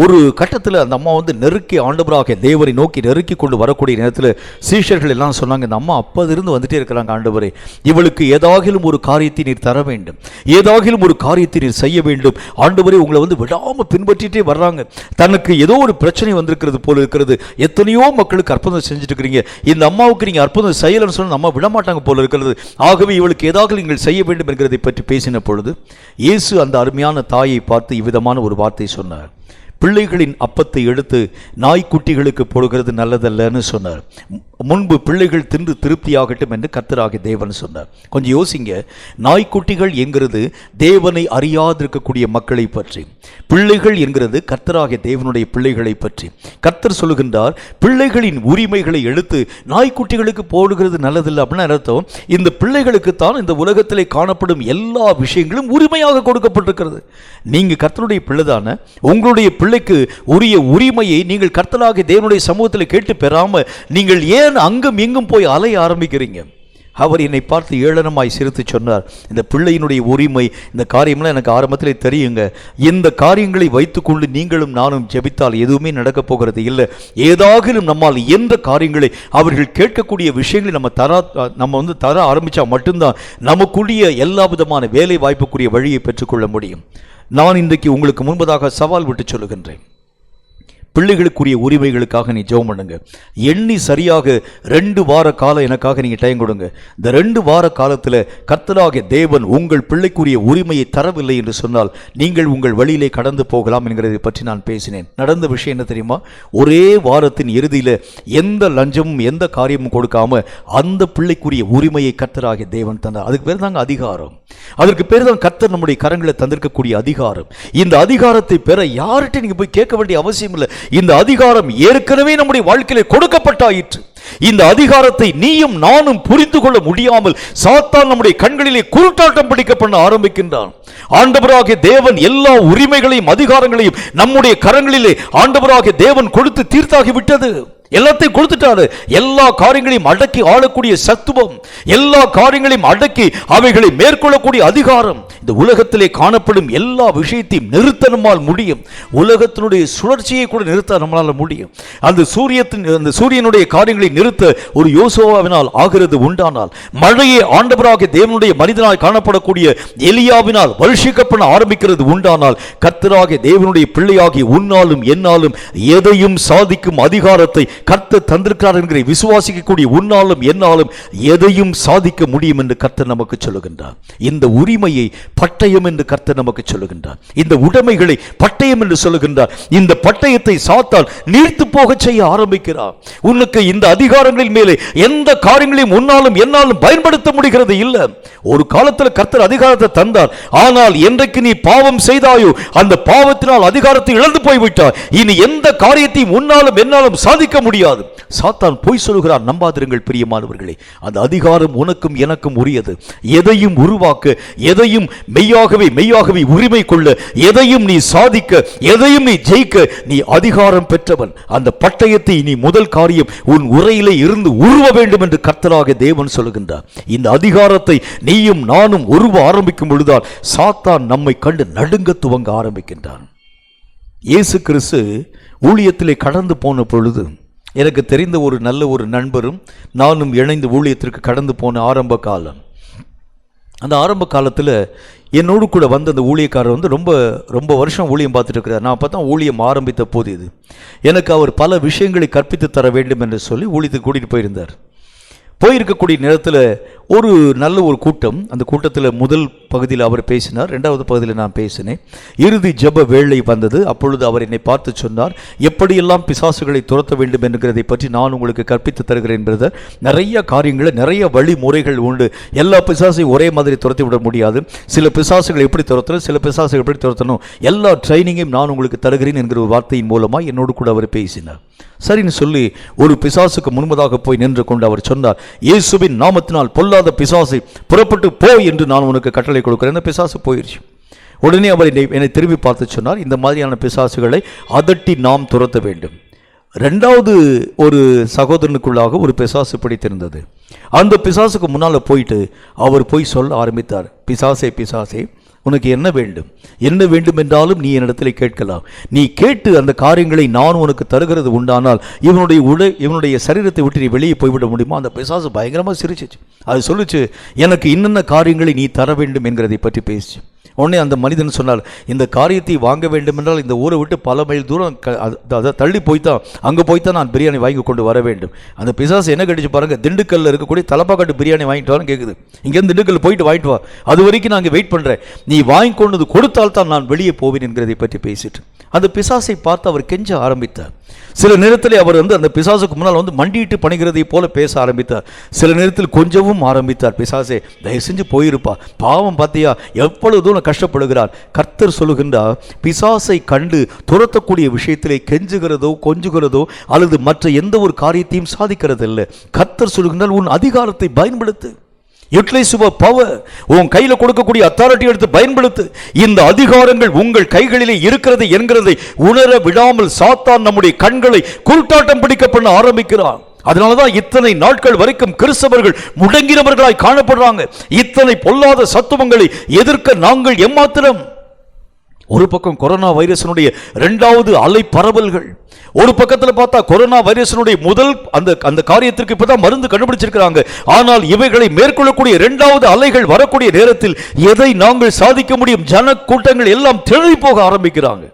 ஒரு கட்டத்தில் அந்த அம்மா நெருக்கி ஆண்டவராக தேவரை நோக்கி நெருக்கி கொண்டு வரக்கூடிய நேரத்தில் சீஷர்கள் எல்லாம் சொன்னாங்க, இந்த அம்மா அப்பதிருந்து வந்துட்டே இருக்கிறாங்க, ஆண்டவரே இவளுக்கு ஏதாகிலும் ஒரு காரியத்தை நீர் தர வேண்டும், ஏதாகிலும் ஒரு காரியத்தை நீர் செய்ய வேண்டும், ஆண்டவரே உங்களை விடாமல் பின்பற்றிட்டே வர்றாங்க, தனக்கு ஏதோ ஒரு பிரச்சனை வந்திருக்கிறது போல இருக்கிறது, எத்தனையோ மக்களுக்கு அற்புதம் செஞ்சுட்டு இருக்கிறீங்க, இந்த அம்மாவுக்கு நீங்க அற்புதம் செய்யலன்னு சொன்னா அம்மா விடமாட்டாங்க போல இருக்கிறது, ஆகவே இவளுக்கு ஏதாவது நீங்கள் செய்ய வேண்டும் என்கிறதை பற்றி பேசின பொழுது இயேசு அந்த அருமையான தாயை பார்த்து இவ்விதமான ஒரு வார்த்தை சொன்னார், பிள்ளைகளின் அப்பத்தை எடுத்து நாய்க்குட்டிகளுக்கு போடுகிறது நல்லதல்லன்னு சொன்னார். முன்பு பிள்ளைகள் தின்று திருப்தியாகட்டும் என்று கர்த்தராகிய தேவன் சொன்னார். கொஞ்சம் யோசிங்க, நாய்க்குட்டிகள் என்கிறது தேவனை அறியாதிருக்கக்கூடிய மக்களை பற்றி, பிள்ளைகள் என்கிறது கர்த்தராகிய தேவனுடைய பிள்ளைகளை பற்றி. கர்த்தர் சொல்லுகின்றார், பிள்ளைகளின் உரிமைகளை எடுத்து நாய்க்குட்டிகளுக்கு போடுகிறது நல்லதில்லை அப்படின்னா அர்த்தம், இந்த பிள்ளைகளுக்கு தான் இந்த உலகத்திலே காணப்படும் எல்லா விஷயங்களும் உரிமையாக கொடுக்கப்பட்டிருக்கிறது. நீங்க கர்த்தருடைய பிள்ளைதான, உங்களுடைய பிள்ளைக்கு உரிய உரிமையை நீங்கள் கர்த்தராகிய தேவனுடைய சமூகத்தில் கேட்டு பெறாம நீங்கள் ஏன் அங்கும் இங்கும் போய் அலைய ஆரம்பிக்கிறீங்க? அவர் என்னை பார்த்து ஏளனமாய் சிரித்து சொன்னார், இந்த பிள்ளையினுடைய உரிமை, இந்த காரியம்லாம் எனக்கு ஆரம்பத்திலே தெரியுங்க. இந்த காரியங்களை வைத்துக்கொண்டு நீங்களும் நானும் ஜெபித்தால் எதுவுமே நடக்க போகிறது இல்லை. ஏதாகிலும் நம்மால் எந்த காரியங்களை அவர்கள் கேட்கக்கூடிய விஷயங்களை நம்ம தர ஆரம்பித்தா மட்டும்தான் நமக்குரிய எல்லா விதமான வேலை வாய்ப்புக்குரிய வழியை பெற்றுக்கொள்ள முடியும். நான் இன்றைக்கு உங்களுக்கு முன்பதாக சவால் விட்டு சொல்லுகின்றேன், பிள்ளைகளுக்குரிய உரிமைகளுக்காக நீ ஜெபம் பண்ணுங்க. எண்ணி சரியாக 2 வார காலம் எனக்காக நீங்க டைம் கொடுங்க. இந்த 2 வார காலத்தில் கர்த்தராகிய தேவன் உங்கள் பிள்ளைக்குரிய உரிமையை தரவில்லை என்று சொன்னால் நீங்கள் உங்கள் வழியிலே கடந்து போகலாம் என்கிறதை பற்றி நான் பேசினேன். நடந்த விஷயம் என்ன தெரியுமா? ஒரே வாரத்தின் இறுதியில் எந்த லஞ்சமும் எந்த காரியமும் கொடுக்காம அந்த பிள்ளைக்குரிய உரிமையை கர்த்தராகிய தேவன் தந்தார். அதுக்கு பேர் தாங்க அதிகாரம். அதற்கு பேர் தான் கர்த்தர் நம்முடைய கரங்களை தந்திருக்கக்கூடிய அதிகாரம். இந்த அதிகாரத்தை பெற யார்கிட்ட நீங்க போய் கேட்க வேண்டிய அவசியம் இல்லை. இந்த அதிகாரம் ஏற்கனவே நம்முடைய வாழ்க்கையிலே கொடுக்கப்பட்டாயிற்று. இந்த அதிகாரத்தை நீயும் நானும் புரிந்து கொள்ள முடியாமல் சாத்தான் நம்முடைய கண்களிலே குருட்டாட்டம் பிடிக்க பண்ண ஆரம்பிக்கின்றான். ஆண்டவராகிய தேவன் எல்லா உரிமைகளையும் அதிகாரங்களையும் நம்முடைய கரங்களிலே ஆண்டவராகிய தேவன் கொடுத்து தீர்த்தாகிவிட்டது. எல்லாத்தையும் கொடுத்துட்டாரு. எல்லா காரியங்களையும் அடக்கி ஆளக்கூடிய சத்துவம், எல்லா காரியங்களையும் அடக்கி அவைகளை மேற்கொள்ளக்கூடிய அதிகாரம். இந்த உலகத்திலே காணப்படும் எல்லா விஷயத்தையும் நிறுத்த நம்மால் முடியும். உலகத்தினுடைய சுழற்சியை கூட நிறுத்த நம்மளால முடியும். அந்த சூரியனுடைய காரியங்களை நிறுத்த ஒரு யோசுவாவினால் ஆகிறது உண்டானால், மழையை ஆண்டவராகிய தேவனுடைய மனிதனாய் காணப்படக்கூடிய எலியாவினால் வருஷிக்கப்பட ஆரம்பிக்கிறது உண்டானால், கர்த்தராகிய தேவனுடைய பிள்ளையாகிய உன்னாலும் என்னாலும் எதையும் சாதிக்கும் அதிகாரத்தை கர்த்தர் தந்திருக்கிறார் என்கிற விசுவாசிக்கக்கூடிய உன்னாலும் என்னாலும் எதையும் சாதிக்க முடியும் என்று கர்த்தர் நமக்கு சொல்லுகின்றார். இந்த உரிமையை பட்டயம் என்று கர்த்தர் நமக்கு சொல்லுகின்றார். இந்த உடைமைகளை பட்டயம் என்று சொல்லுகின்றார். இந்த பட்டயத்தை சாத்தால் நீர்த்து போக செய்ய ஆரம்பிக்கிறார். உனக்கு இந்த அதிகாரங்களின் மேலே எந்த காரியங்களையும் உன்னாலும் என்னாலும் பயன்படுத்த முடிகிறது இல்லை. ஒரு காலத்தில் கர்த்தர் அதிகாரத்தை தந்தார். ஆனால் என்றைக்கு நீ பாவம் செய்தாயோ அந்த பாவத்தினால் அதிகாரத்தை இழந்து போய்விட்டார். இனி எந்த காரியத்தையும் உன்னாலும் என்னாலும் சாதிக்க முடியாது. சாத்தான் பொய் சொல்கிறார், நம்பாதிருங்கள் பிரியமானவர்களே. அந்த அதிகாரம் உனக்கும் எனக்கும் உரியது. எதையும் உருவாக்க, எதையும் மெய்யாகவே உரிமை கொள்ள, எதையும் நீ சாதிக்க, எதையும் நீ ஜெயிக்க நீ அதிகாரம் பெற்றவன். அந்த பட்டயத்தை நீ முதல் காரியம் உன் உரையிலே இருந்து உருவ வேண்டும் என்று கர்த்தராகிய தேவன் சொல்லுகின்றார். இந்த அதிகாரத்தை நீயும் நானும் உருவ ஆரம்பிக்கும் பொழுதுதான் சாத்தான் நம்மை கண்டு நடுங்க துவங்க ஆரம்பிக்கின்றான். இயேசு கிறிஸ்து ஊழியத்திலே கடந்து போன பொழுது எனக்கு தெரிந்த ஒரு நல்ல ஒரு நண்பரும் நானும் இணைந்து ஊழியத்திற்கு கடந்து போன ஆரம்ப காலம். அந்த ஆரம்ப காலத்தில் என்னோடு கூட வந்த அந்த ஊழியக்காரர் ரொம்ப வருஷம் ஊழியம் பார்த்துட்டு இருக்கிறார். நான் அப்போ தான் ஊழியம் ஆரம்பித்த போது இது எனக்கு அவர் பல விஷயங்களை கற்பித்து தர வேண்டும் என்று சொல்லி ஊழியத்துக்கு கூட்டிகிட்டு போயிருந்தார். போயிருக்கக்கூடிய நேரத்தில் ஒரு நல்ல ஒரு கூட்டம். அந்த கூட்டத்தில் முதல் பகுதியில் அவர் பேசினார், 2வது பகுதியில் நான் பேசினேன். இறுதி ஜெப வேளை வந்தது. அப்பொழுது அவர் என்னை பார்த்து சொன்னார், எப்படியெல்லாம் பிசாசுகளை துரத்த வேண்டும் என்கிறதை பற்றி நான் உங்களுக்கு கற்பித்து தருகிறேன் பிரதர். நிறைய காரியங்கள், நிறைய வழிமுறைகள் உண்டு. எல்லா பிசாசையும் ஒரே மாதிரி துரத்தி விட முடியாது. சில பிசாசுகளை எப்படி துரத்தணும், சில பிசாசுகள் எப்படி துரத்தணும், எல்லா ட்ரைனிங்கையும் நான் உங்களுக்கு தருகிறேன் என்கிற ஒரு வார்த்தையின் மூலமாக என்னோடு கூட அவர் பேசினார். சரின்னு சொல்லி ஒரு பிசாசுக்கு முன்பதாக போய் நின்று கொண்டு அவர் சொன்னார், இயேசுவின் நாமத்தினால் பொல்லாத பிசாசை புறப்பட்டு போ என்று நான் உனக்கு கட்டளை கொடுக்கிறேன். இந்த பிசாசு போயிடுச்சு. உடனே அவர் என்னை திரும்பி பார்த்து சொன்னார், இந்த மாதிரியான பிசாசுகளை அதட்டி நாம் துரத்த வேண்டும். 2வது ஒரு சகோதரனுக்குள்ளாக ஒரு பிசாசு பிடித்திருந்தது. அந்த பிசாசுக்கு முன்னால் போயிட்டு அவர் போய் சொல்ல ஆரம்பித்தார், பிசாசே உனக்கு என்ன வேண்டும் என்றாலும் நீ என்னிடத்தில் கேட்கலாம். நீ கேட்டு அந்த காரியங்களை நான் உனக்கு தருகிறது உண்டானால் இவனுடைய சரீரத்தை விட்டு நீ வெளியே போய்விட முடியுமா? அந்த பிசாசு பயங்கரமாக சிரிச்சிச்சு. அது சொல்லிச்சு, எனக்கு இன்னென்ன காரியங்களை நீ தர வேண்டும் என்கிறதை பற்றி பேசிச்சு. உடனே அந்த மனிதன் சொன்னார், இந்த காரியத்தை வாங்க வேண்டும் என்றால் இந்த ஊரை விட்டு பல மைல் தூரம் அதை தள்ளி போய்த்தான், அங்கே போய்த்தான் நான் பிரியாணி வாங்கி கொண்டு வர வேண்டும். அந்த பிசாசு என்ன கடிச்சு பாருங்க, திண்டுக்கல்ல இருக்கக்கூடிய தலப்பாக்கட்டு பிரியாணி வாங்கிட்டு வான்னு கேட்குது. இங்கேருந்து திண்டுக்கல் போயிட்டு வாங்கிட்டு வா, அது வரைக்கும் நான் இங்கே வெயிட் பண்ணுறேன், நீ வாங்கி கொண்டு கொடுத்தால் தான் நான் வெளியே போவேன் என்கிறதை பற்றி பேசிட்டு அந்த பிசாசை பார்த்து அவர் கெஞ்ச ஆரம்பித்தார். சில நேரத்தில் அவர் அந்த பிசாசுக்கு முன்னால் மண்டிட்டு பணிகிறதை போல பேச ஆரம்பித்தார். சில நேரத்தில் கொஞ்சவும் ஆரம்பித்தார், பிசாசே தயவு செஞ்சு போயிருப்பா, பாவம் பார்த்தியா எவ்வளவு தூரம் கஷ்டப்படுகிறார். கர்த்தர் சொல்லுகின்றார், பிசாசை கண்டு துரத்தக்கூடிய விஷயத்திலே கெஞ்சுகிறதோ கொஞ்சுகிறதோ அல்லது மற்ற எந்த ஒரு காரியத்தையும் சாதிக்கிறது இல்லை. கர்த்தர் சொல்லுகின்றார், உன் அதிகாரத்தை பயன்படுத்து, யூட்டிலைஸ் யுவர் பவர். உன் கையில் கொடுக்கக்கூடிய அத்தாரிட்டி எடுத்து பயன்படுத்து. இந்த அதிகாரங்கள் உங்கள் கைகளிலே இருக்கிறது என்கிறதை உணர விடாமல் சாத்தான் நம்முடைய கண்களை குருட்டாட்டம் பிடிக்க பண்ண ஆரம்பிக்கிறான். அதனாலதான் இத்தனை நாட்கள் வரைக்கும் கிறிஸ்தவர்கள் முடங்கினவர்களாய் காணப்படுறாங்க. இத்தனை பொல்லாத சத்துவங்களை எதிர்க்க நாங்கள் எம்மாத்திரம். ஒரு பக்கம் கொரோனா வைரஸினுடைய 2வது அலை பரவல்கள், ஒரு பக்கத்தில் பார்த்தா கொரோனா வைரஸினுடைய முதல் அந்த காரியத்திற்கு இப்பதான் மருந்து கண்டுபிடிச்சிருக்கிறாங்க. ஆனால் இவைகளை மேற்கொள்ளக்கூடிய 2வது அலைகள் வரக்கூடிய நேரத்தில் எதை நாங்கள் சாதிக்க முடியும்? ஜன கூட்டங்கள் எல்லாம் திணறி போக ஆரம்பிக்கிறாங்க.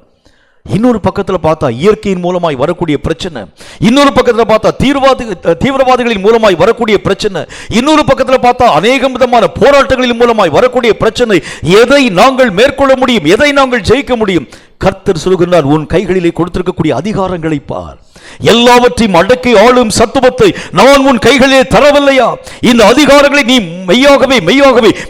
இன்னொரு பக்கத்தில் பார்த்தா இயற்கையின் மூலமாய் வரக்கூடிய பிரச்சனை, இன்னொரு பக்கத்தில் பார்த்தா தீவிரவாதிகளின் மூலமாய் வரக்கூடிய பிரச்சனை, இன்னொரு பக்கத்தில் பார்த்தா அநேக விதமான போராட்டங்களின் மூலமாய் வரக்கூடிய பிரச்சனை. எதை நாங்கள் மேற்கொள்ள முடியும்? எதை நாங்கள் ஜெயிக்க முடியும்? கர்த்தர் சொல்கிறார், உன் கைகளிலே கொடுத்திருக்கக்கூடிய அதிகாரங்களை பார். எல்லாவற்றையும் அடக்கி ஆளும் சத்துவத்தை நான் உன் கைகளிலே தரவில்லையா? இந்த அதிகாரங்களை நீ மெய்யாகவே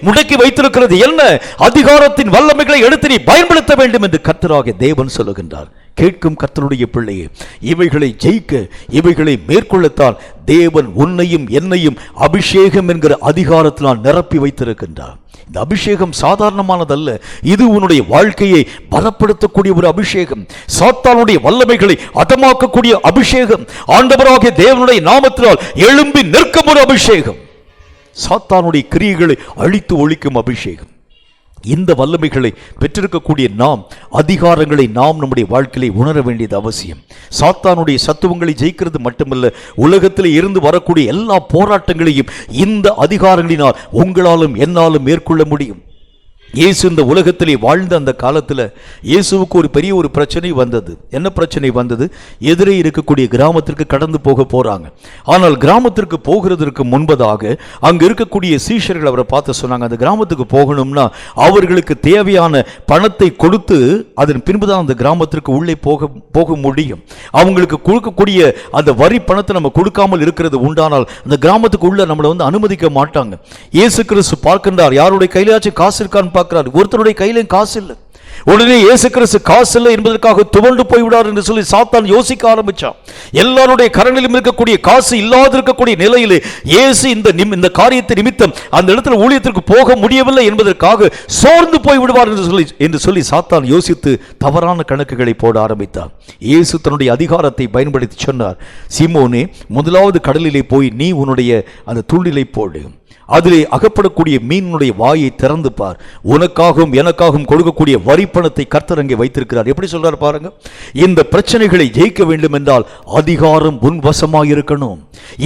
முடக்கி வைத்திருக்கிறது என்ன? அதிகாரத்தின் வல்லமைகளை எடுத்து நீ பயன்படுத்த வேண்டும் என்று கர்த்தராகிய தேவன் சொல்லுகின்றார். கேட்கும் கர்த்தருடைய பிள்ளையே, இவைகளை ஜெயிக்க, இவைகளை மேற்கொள்ளத்தான் தேவன் உன்னையும் என்னையும் அபிஷேகம் என்கிற அதிகாரத்தினால் நிரப்பி வைத்திருக்கின்றார். இந்த அபிஷேகம் சாதாரணமானதல்ல. இது உன்னுடைய வாழ்க்கையை பலப்படுத்தக்கூடிய ஒரு அபிஷேகம், சாத்தானுடைய வல்லமைகளை அதமாக்கக்கூடிய அபிஷேகம், ஆண்டவராகிய தேவனுடைய நாமத்தினால் எழும்பி நிற்கும் ஒரு அபிஷேகம், சாத்தானுடைய கிரியைகளை அழித்து ஒழிக்கும் அபிஷேகம். இந்த வல்லமைகளை பெற்றிருக்கக்கூடிய நாம், அதிகாரங்களை நாம் நம்முடைய வாழ்க்கையை உணர வேண்டியது அவசியம். சாத்தானுடைய சத்துவங்களை ஜெயிக்கிறது மட்டுமல்ல, உலகத்தில் இருந்து வரக்கூடிய எல்லா போராட்டங்களையும் இந்த அதிகாரங்களினால் உங்களாலும் என்னாலும் மேற்கொள்ள முடியும். இயேசு இந்த உலகத்திலே வாழ்ந்த அந்த காலத்தில் இயேசுவுக்கு ஒரு பெரிய ஒரு பிரச்சனை வந்தது. என்ன பிரச்சனை வந்தது? எதிரே இருக்கக்கூடிய கிராமத்திற்கு கடந்து போகிறாங்க. ஆனால் கிராமத்திற்கு போகிறதற்கு முன்பதாக அங்கு இருக்கக்கூடிய சீஷர்கள் அவரை பார்த்து சொன்னாங்க, அந்த கிராமத்துக்கு போகணும்னா அவர்களுக்கு தேவையான பணத்தை கொடுத்து அதன் பின்புதான் அந்த கிராமத்திற்கு உள்ளே போக முடியும். அவங்களுக்கு கொடுக்கக்கூடிய அந்த வரி பணத்தை நம்ம கொடுக்காமல் இருக்கிறது உண்டானால் அந்த கிராமத்துக்கு உள்ள நம்மளை அனுமதிக்க மாட்டாங்க. இயேசு கிறிஸ்து பார்க்கின்றார், யாருடைய கையிலாச்சும் காசு இருக்கான்னு பார்க்கிறார். ஒருத்தருடைய கையிலும் காசு இல்லை. உடனே இயேசு கிறிஸ்து காசு இல்லை என்பதற்காக துவண்டு போய்விடார் என்று சொல்லி சாத்தான் யோசிக்க ஆரம்பிச்சான். எல்லாருடைய கரங்களிலும் இருக்கக்கூடிய காசு இல்லாது இருக்கக்கூடிய நிலையிலே இயேசு இந்த காரியத்தை நிமித்தம் அந்த இடத்துல ஊழியத்திற்கு போக முடியவில்லை என்பதற்காக சோர்ந்து போய்விடுவார் என்று சொல்லி சாத்தான் யோசித்து தவறான கணக்குகளை போட ஆரம்பித்தார். இயேசு தன்னுடைய அதிகாரத்தை பயன்படுத்தி சொன்னார், சீமோனே, முதலாவது கடலிலே போய் நீ உன்னுடைய அந்த தூண்டிலை போடு, அதிலே அகப்படக்கூடிய மீனுடைய வாயை திறந்து பார், உனக்காகவும் எனக்காகவும் கொடுக்கக்கூடிய வரிப்பணத்தை கர்த்தர் அங்கே வைத்திருக்கிறார். எப்படி சொல்றார் பாருங்க. இந்த பிரச்சனைகளை ஜெயிக்க வேண்டும் என்றால் அதிகாரம் உன் வசமாக இருக்கணும்.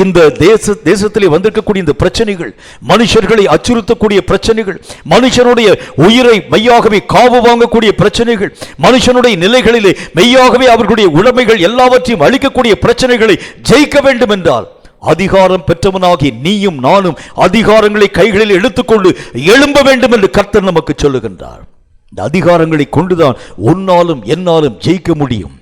இந்த தேசத்திலே வந்திருக்கக்கூடிய இந்த பிரச்சனைகள், மனுஷர்களை அச்சுறுத்தக்கூடிய பிரச்சனைகள், மனுஷனுடைய உயிரை மெய்யாகவே காவு வாங்கக்கூடிய பிரச்சனைகள், மனுஷனுடைய நிலைகளிலே மெய்யாகவே அவர்களுடைய உடைமைகள் எல்லாவற்றையும் அளிக்கக்கூடிய பிரச்சனைகளை ஜெயிக்க வேண்டும் என்றால் அதிகாரம் பெற்றவனாகி நீயும் நானும் அதிகாரங்களை கைகளில் எடுத்துக்கொண்டு எழும்ப வேண்டும் என்று கர்த்தர் நமக்கு சொல்லுகின்றார். இந்த அதிகாரங்களை கொண்டுதான் உன்னாலும் என்னாலும் ஜெயிக்க முடியும்.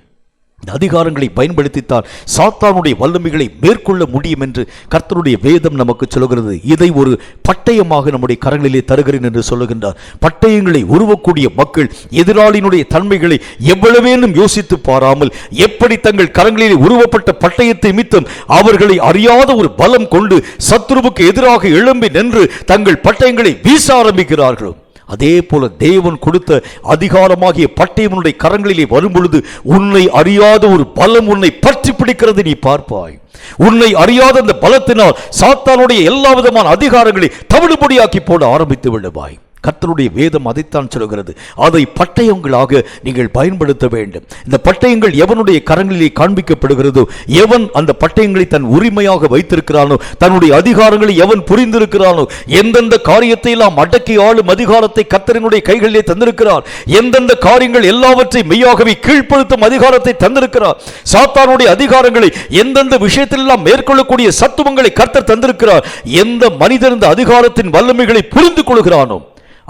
இந்த அதிகாரங்களை பயன்படுத்தித்தான் சாத்தானுடைய வல்லமைகளை மேற்கொள்ள முடியும் என்று கர்த்தருடைய வேதம் நமக்கு சொல்கிறது. இதை ஒரு பட்டயமாக நம்முடைய கரங்களிலே தருகிறேன் என்று சொல்லுகின்றார். பட்டயங்களை உருவக்கூடிய மக்கள் எதிராளியினுடைய தன்மைகளை எவ்வளவேனும் யோசித்து பாராமல் எப்படி தங்கள் கரங்களிலே உருவப்பட்ட பட்டயத்தை நிமித்தம் அவர்களை அறியாத ஒரு பலம் கொண்டு சத்துருவுக்கு எதிராக எழும்பி நின்று தங்கள் பட்டயங்களை வீச ஆரம்பிக்கிறார்களோ, அதே போல தேவன் கொடுத்த அதிகாரமாகிய பட்டயமுடைய கரங்களிலே வரும் பொழுது உன்னை அறியாத ஒரு பலம் உன்னை பற்றி பிடிக்கிறது, நீ பார்ப்பாய். உன்னை அறியாத அந்த பலத்தினால் சாத்தானுடைய எல்லா விதமான அதிகாரங்களை தவிடுபடியாக்கி போட ஆரம்பித்து விடுவாய். கர்த்தருடைய வேதம் அதைத்தான் சொல்கிறது. அதை பட்டயங்களாக நீங்கள் பயன்படுத்த வேண்டும். இந்த பட்டயங்கள் எவனுடைய கரங்களிலே காண்பிக்கப்படுகிறதோ, எவன் அந்த பட்டயங்களை தன் உரிமையாக வைத்திருக்கிறானோ, தன்னுடைய அதிகாரங்களை எவன் புரிந்திருக்கிறானோ, எந்தெந்த காரியத்தை எல்லாம் அடக்கி ஆளும் அதிகாரத்தை கர்த்தரினுடைய கைகளிலே தந்திருக்கிறார், எந்தெந்த காரியங்கள் எல்லாவற்றையும் மெய்யாகவே கீழ்ப்படுத்தும் அதிகாரத்தை தந்திருக்கிறார், சாத்தானுடைய அதிகாரங்களை எந்தெந்த விஷயத்தில் எல்லாம் மேற்கொள்ளக்கூடிய சத்துவங்களை கர்த்தர் தந்திருக்கிறார், எந்த மனிதன் இந்த அதிகாரத்தின் வல்லமைகளை புரிந்து கொள்கிறானோ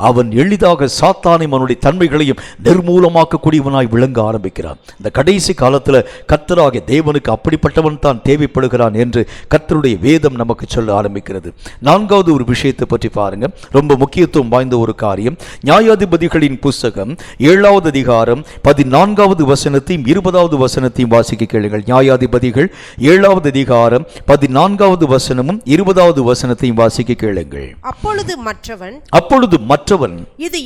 அவன் எளிதாக சாத்தானையும் அவனுடைய தன்மைகளையும் நிர்மூலமாக்கக்கூடியவனாய் விளங்க ஆரம்பிக்கிறான். இந்த கடைசி காலத்தில் கர்த்தராகிய தேவனுக்கு அப்படிப்பட்டவன் தான் தேவைப்படுகிறான் என்று கர்த்தருடைய வேதம் நமக்கு சொல்ல ஆரம்பிக்கிறது. 4வது ஒரு விஷயத்தை பற்றி பாருங்க, ரொம்ப முக்கியத்துவம் வாய்ந்த ஒரு காரியம். நியாயாதிபதிகளின் புஸ்தகம் 7வது அதிகாரம் 14வது வசனத்தையும் 20வது வசனத்தையும் வாசிக்க கேளுங்கள். நியாயாதிபதிகள் 7வது அதிகாரம் 14வது வசனமும் 20வது வசனத்தையும் வாசிக்க கேளுங்கள். அப்பொழுது மற்றவன் மற்றவன். இது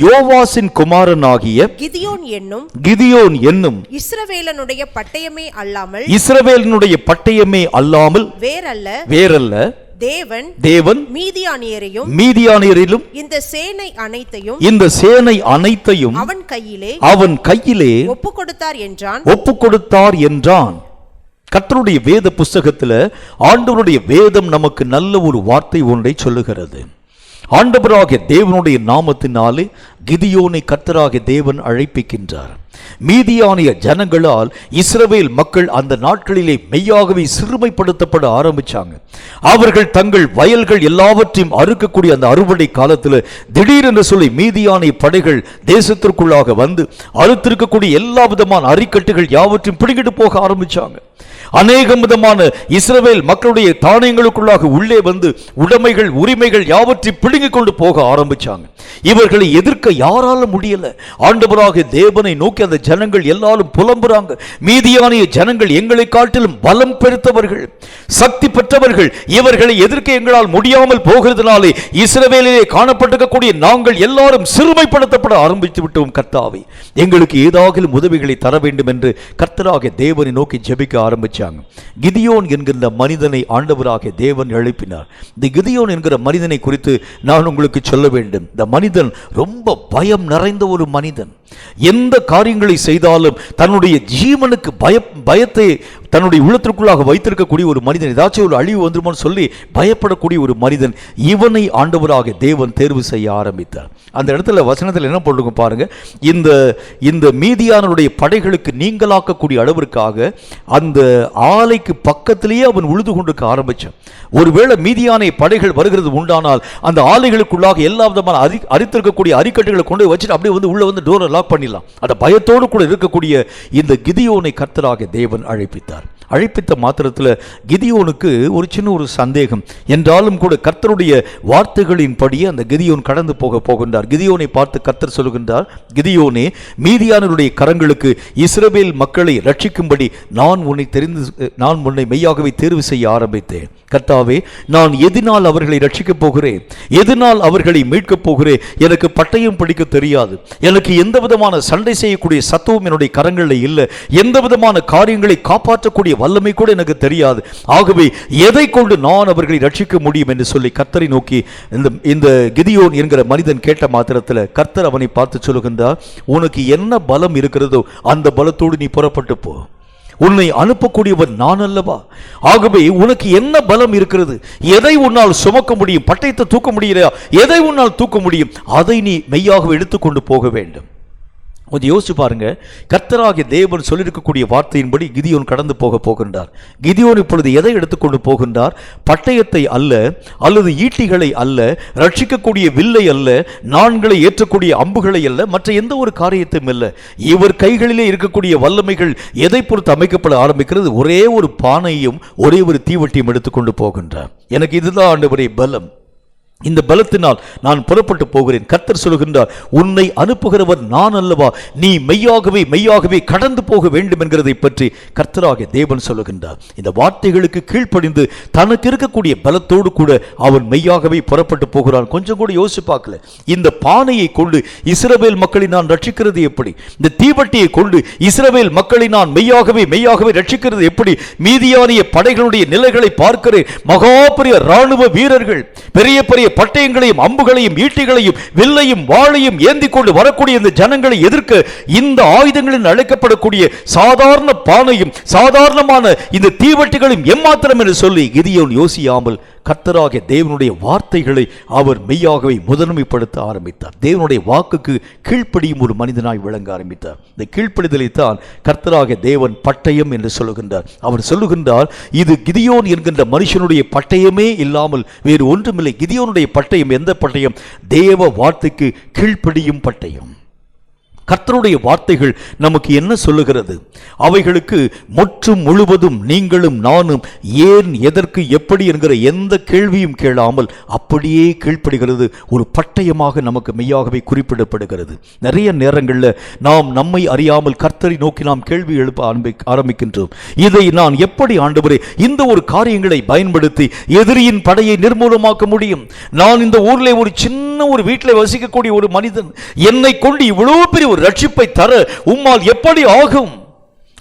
யோவாசின் குமாரனாகிய கிதியோன் என்னும் இஸ்ரவேலனுடைய பட்டயமே அல்லாமல் வேறல்ல தேவன் மீதியானியரிலும் இந்த சேனை அனைத்தையும் அவன் கையிலே ஒப்புக் கொடுத்தார் என்றான். கர்த்தருடைய வேத புஸ்தகத்துல ஆண்டவருடைய வேதம் நமக்கு நல்ல ஒரு வார்த்தை ஒன்றை சொல்லுகிறது. ஆண்டவராகிய தேவனுடைய நாமத்தினாலே கிதியோனை கர்த்தராகிய தேவன் அழைப்பிக்கின்றார். மீதியானிய ஜனங்களால் இஸ்ரவேல் மக்கள் அந்த நாட்களிலே மெய்யாகவே சிறுமைப்படுத்தப்பட ஆரம்பிச்சாங்க. அவர்கள் தங்கள் வயல்கள் எல்லாவற்றையும் அறுக்கக்கூடிய அந்த அறுவடை காலத்தில் திடீரென்று சொல்லி மீதியானிய படைகள் தேசத்திற்குள்ளாக வந்து அறுத்திருக்கக்கூடிய எல்லா விதமான அரிக்கட்டுகள் யாவற்றையும் பிடிக்கிட்டு போக ஆரம்பிச்சாங்க. அநேகம் விதமான இஸ்ரவேல் மக்களுடைய தானியங்களுக்குள்ளாக உள்ளே வந்து உடைமைகள் உரிமைகள் யாவற்றையும் பிடுங்கிக் கொண்டு போக ஆரம்பிச்சாங்க. இவர்களை எதிர்க்க யாரால முடியல. ஆண்டவராகிய தேவனை நோக்கி அந்த ஜனங்கள் எல்லாரும் புலம்புறாங்க. மீதியானிய ஜனங்கள் எங்களை காட்டிலும் பலம் பெருத்தவர்கள், சக்தி பெற்றவர்கள், இவர்களை எதிர்க்க எங்களால் முடியாமல் போகிறதுனாலே இஸ்ரவேலிலே காணப்பட்டிருக்கக்கூடிய நாங்கள் எல்லாரும் சிறுமைப்படுத்தப்பட ஆரம்பித்து விட்டோம். கர்த்தாவே, எங்களுக்கு ஏதாவது உதவிகளை தர வேண்டும் என்று கர்த்தராகிய தேவனை நோக்கி ஜெபிக்க ஆரம்பிச்சாங்க. கிதியோன் என்கிற மனிதனை ஆண்டவராகிய தேவன் எழுப்பினார். இந்த கிதியோன் என்கிற மனிதனை குறித்து நான் உங்களுக்கு சொல்ல வேண்டும். இந்த மனிதன் ரொம்ப பயம் நிறைந்த ஒரு மனிதன். எந்த காரியங்களை செய்தாலும் தன்னுடைய ஜீவனுக்கு பயத்தை தன்னுடைய உள்ளத்திற்குள்ளாக வைத்திருக்கக்கூடிய ஒரு மனிதன். ஏதாச்சும் ஒரு அழிவு வந்துருமோன்னு சொல்லி பயப்படக்கூடிய ஒரு மனிதன். இவனை ஆண்டவராக தேவன் தேர்வு செய்ய ஆரம்பித்தார். அந்த இடத்துல வசனத்தில் என்ன போடுங்க பாருங்க. இந்த மீதியானவருடைய படைகளுக்கு நீங்களாக்கக்கூடிய அளவிற்காக அந்த ஆலைக்கு பக்கத்திலேயே அவன் உழுது கொண்டிருக்க ஆரம்பிச்சான். ஒருவேளை மீதியான படைகள் வருகிறது உண்டானால் அந்த ஆலைகளுக்குள்ளாக எல்லா விதமான அரித்திருக்கக்கூடிய அரிக்கட்டுகளை கொண்டு வச்சுட்டு அப்படியே வந்து உள்ள வந்து டோரை லாக் பண்ணிடலாம். அந்த பயத்தோடு கூட இருக்கக்கூடிய இந்த கிதியோனை கர்த்தராக தேவன் அழைப்பித்தார். அழைப்பித்த மாத்திரத்தில் கிதியோனுக்கு ஒரு சின்ன ஒரு சந்தேகம் என்றாலும் கூட கர்த்தருடைய வார்த்தைகளின் படியே அந்த கிதியோன் கடந்து போகின்றார். கிதியோனை பார்த்து கர்த்தர் சொல்லுகின்றார், கிதியோனே, மீதியானவருடைய கரங்களுக்கு இஸ்ரவேல் மக்களை ரட்சிக்கும்படி நான் உன்னை மெய்யாகவே தேர்வு செய்ய ஆரம்பித்தேன். கர்த்தாவே, நான் எதனால் அவர்களை ரட்சிக்கப் போகிறேன், எதனால் அவர்களை மீட்கப் போகிறேன்? எனக்கு பட்டயம் பிடிக்க தெரியாது, எனக்கு எந்த விதமான சண்டை செய்யக்கூடிய சத்துவம் என்னுடைய கரங்களில் இல்லை, எந்த விதமான காரியங்களை காப்பாற்றக்கூடிய வல்லமை கூட எனக்கு தெரியாது. ஆகவே எதை கொண்டு நான் அவர்களை ரட்சிக்க முடியும் என்று சொல்லி கர்த்தரை நோக்கி இந்த கிதியோன் என்கிற மனிதன் கேட்ட மாத்திரத்தில் கர்த்தர் அவனை பார்த்து சொல்லுகின்றார், உனக்கு என்ன பலம் இருக்கிறதோ அந்த பலத்தோடு நீ புறப்பட்டு போ. உன்னை அனுப்பக்கூடியவன் நான் அல்லவா? ஆகவே உனக்கு என்ன பலம் இருக்கிறது? எதை உன்னால் சுமக்க முடியும்? பட்டயத்தை தூக்க முடியலையா? எதை உன்னால் தூக்க முடியும்? அதை நீ மெய்யாக எடுத்துக்கொண்டு போக வேண்டும். கொஞ்சம் யோசிச்சு பாருங்க. கர்த்தராகிய தேவன் சொல்லியிருக்கக்கூடிய வார்த்தையின்படி கிதியோன் கடந்து போகின்றார். கிதியோன் இப்பொழுது எதை எடுத்துக்கொண்டு போகின்றார்? பட்டயத்தை அல்ல, அல்லது ஈட்டிகளை அல்ல, ரட்சிக்கக்கூடிய வில்லை அல்ல, நான்களை ஏற்றக்கூடிய அம்புகளை அல்ல, மற்ற எந்த ஒரு காரியத்தையும் அல்ல. இவர் கைகளிலே இருக்கக்கூடிய வல்லமைகள் எதை பொறுத்து அமைக்கப்பட ஆரம்பிக்கிறது? ஒரே ஒரு பானையும் ஒரே ஒரு தீவட்டியும் எடுத்துக்கொண்டு போகின்றார். எனக்கு இதுதான் ஆண்டவரே பலம், இந்த பலத்தினால் நான் புறப்பட்டு போகிறேன். கர்த்தர் சொல்லுகின்றார், உன்னை அனுப்புகிறவர் நான் அல்லவா? நீ மெய்யாகவே கடந்து போக வேண்டும் என்கிறதை பற்றி கர்த்தராகிய தேவன் சொல்லுகின்றார். இந்த வார்த்தைகளுக்கு கீழ்ப்படிந்து தனக்கு இருக்கக்கூடிய பலத்தோடு கூட அவன் மெய்யாகவே புறப்பட்டு போகிறான். கொஞ்சம் கூட யோசிச்சு பார்க்கல. இந்த பானையை கொண்டு இஸ்ரவேல் மக்களை நான் ரட்சிக்கிறது எப்படி? இந்த தீவட்டியை கொண்டு இஸ்ரவேல் மக்களை நான் மெய்யாகவே ரட்சிக்கிறது எப்படி? மீதியானிய படைகளுடைய நிலைகளை பார்க்கிறேன். மகாபெரிய ராணுவ வீரர்கள், பெரிய பட்டயங்களையும் அம்புகளையும் ஈட்டிகளையும் வில்லையும் வாளையும் ஏந்தி கொண்டு வரக்கூடிய இந்த ஜனங்களை எதிர்க்க இந்த ஆயுதங்களில் அழைக்கப்படக்கூடிய சாதாரண பானையும் சாதாரணமான இந்த தீவட்டிகளையும் எம்மாத்திரம் என்று சொல்லி கிதியோன் யோசியாமல் கர்த்தராகிய தேவனுடைய வார்த்தைகளை அவர் மெய்யாகவே முதன்மைப்படுத்த ஆரம்பித்தார். தேவனுடைய வாக்குக்கு கீழ்ப்படியும் ஒரு மனிதனாய் விளங்க ஆரம்பித்தார். இந்த கீழ்ப்படிதலை தான் கர்த்தராகிய தேவன் பட்டயம் என்று சொல்லுகின்றார். அவர் சொல்லுகின்றார், இது கிதியோன் என்கின்ற மனுஷனுடைய பட்டயமே இல்லாமல் வேறு ஒன்றுமில்லை. கிதியோனுடைய பட்டயம் எந்த பட்டயம்? தேவ வார்த்தைக்கு கீழ்ப்படியும் பட்டயம். கர்த்தருடைய வார்த்தைகள் நமக்கு என்ன சொல்லுகிறது? அவைகளுக்கு முற்றும் முழுவதும் நீங்களும் நானும் ஏன், எதற்கு, எப்படி என்கிற எந்த கேள்வியும் கேளாமல் அப்படியே கீழ்ப்படுகிறது. ஒரு பட்டயமாக நமக்கு மெய்யாகவே குறிப்பிடப்படுகிறது. நிறைய நேரங்களில் நாம் நம்மை அறியாமல் கர்த்தரை நோக்கி நாம் கேள்வி எழுப்ப ஆரம்பிக்கின்றோம். இதை நான் எப்படி ஆண்டவரே இந்த ஒரு காரியங்களை பயன்படுத்தி எதிரியின் படையை நிர்மூலமாக்க முடியும்? நான் இந்த ஊரில் ஒரு சின்ன ஒரு வீட்டில் வசிக்கக்கூடிய ஒரு மனிதன், என்னை கொண்டு இவ்வளவு பெரிய ஒரு ரட்சிப்பை தர உம்மால் எப்படி ஆகும்?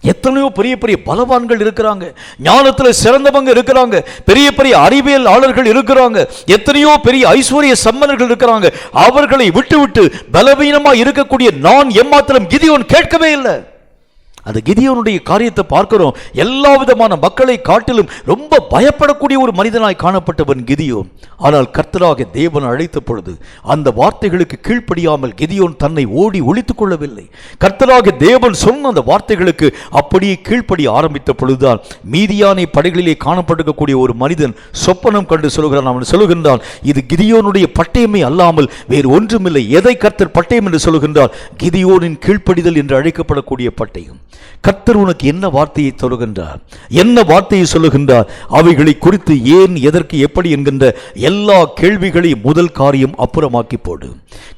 எத்தனையோ பெரிய பெரிய பலவான்கள் இருக்கிறாங்க, ஞானத்தில் சிறந்தவங்க இருக்கிறாங்க, பெரிய பெரிய அறிவியலாளர்கள் இருக்கிறாங்க, எத்தனையோ பெரிய ஐஸ்வர்ய சம்பன்னர்கள் இருக்கிறாங்க. அவர்களை விட்டு பலவீனமாக இருக்கக்கூடிய நான் எம்மாத்திரம் கிதியோன் கேட்கவே இல்லை. அந்த கிதியோனுடைய காரியத்தை பார்க்கிறோம். எல்லா விதமான மக்களை காட்டிலும் ரொம்ப பயப்படக்கூடிய ஒரு மனிதனாய் காணப்பட்டவன் கிதியோன். ஆனால் கர்த்தராக தேவன் அழைத்த பொழுது அந்த வார்த்தைகளுக்கு கீழ்ப்படியாமல் கிதியோன் தன்னை ஓடி ஒளித்துக் கொள்ளவில்லை. கர்த்தராக தேவன் சொன்ன அந்த வார்த்தைகளுக்கு அப்படியே கீழ்ப்படி ஆரம்பித்த பொழுதுதான் மீதியானை படைகளிலே காணப்பட்டிருக்கக்கூடிய ஒரு மனிதன் சொப்பனம் கண்டு சொல்கிறான். அவன் சொல்லுகின்றான், இது கிதியோனுடைய பட்டயமே அல்லாமல் வேறு ஒன்றுமில்லை. எதை கர்த்தர் பட்டயம் என்று சொல்லுகின்றார்? கிதியோனின் கீழ்ப்படிதல் என்று அழைக்கப்படக்கூடிய பட்டயம். கர்த்தர் உனக்கு என்ன வார்த்தையை சொல்லுகின்றார்? என்ன வார்த்தையை சொல்லுகின்றார்? அவைகளை குறித்து ஏன், எதற்கு, எப்படி என்கின்ற எல்லா கேள்விகளையும் முதல் காரியம் அப்புறமாக்கி போடு.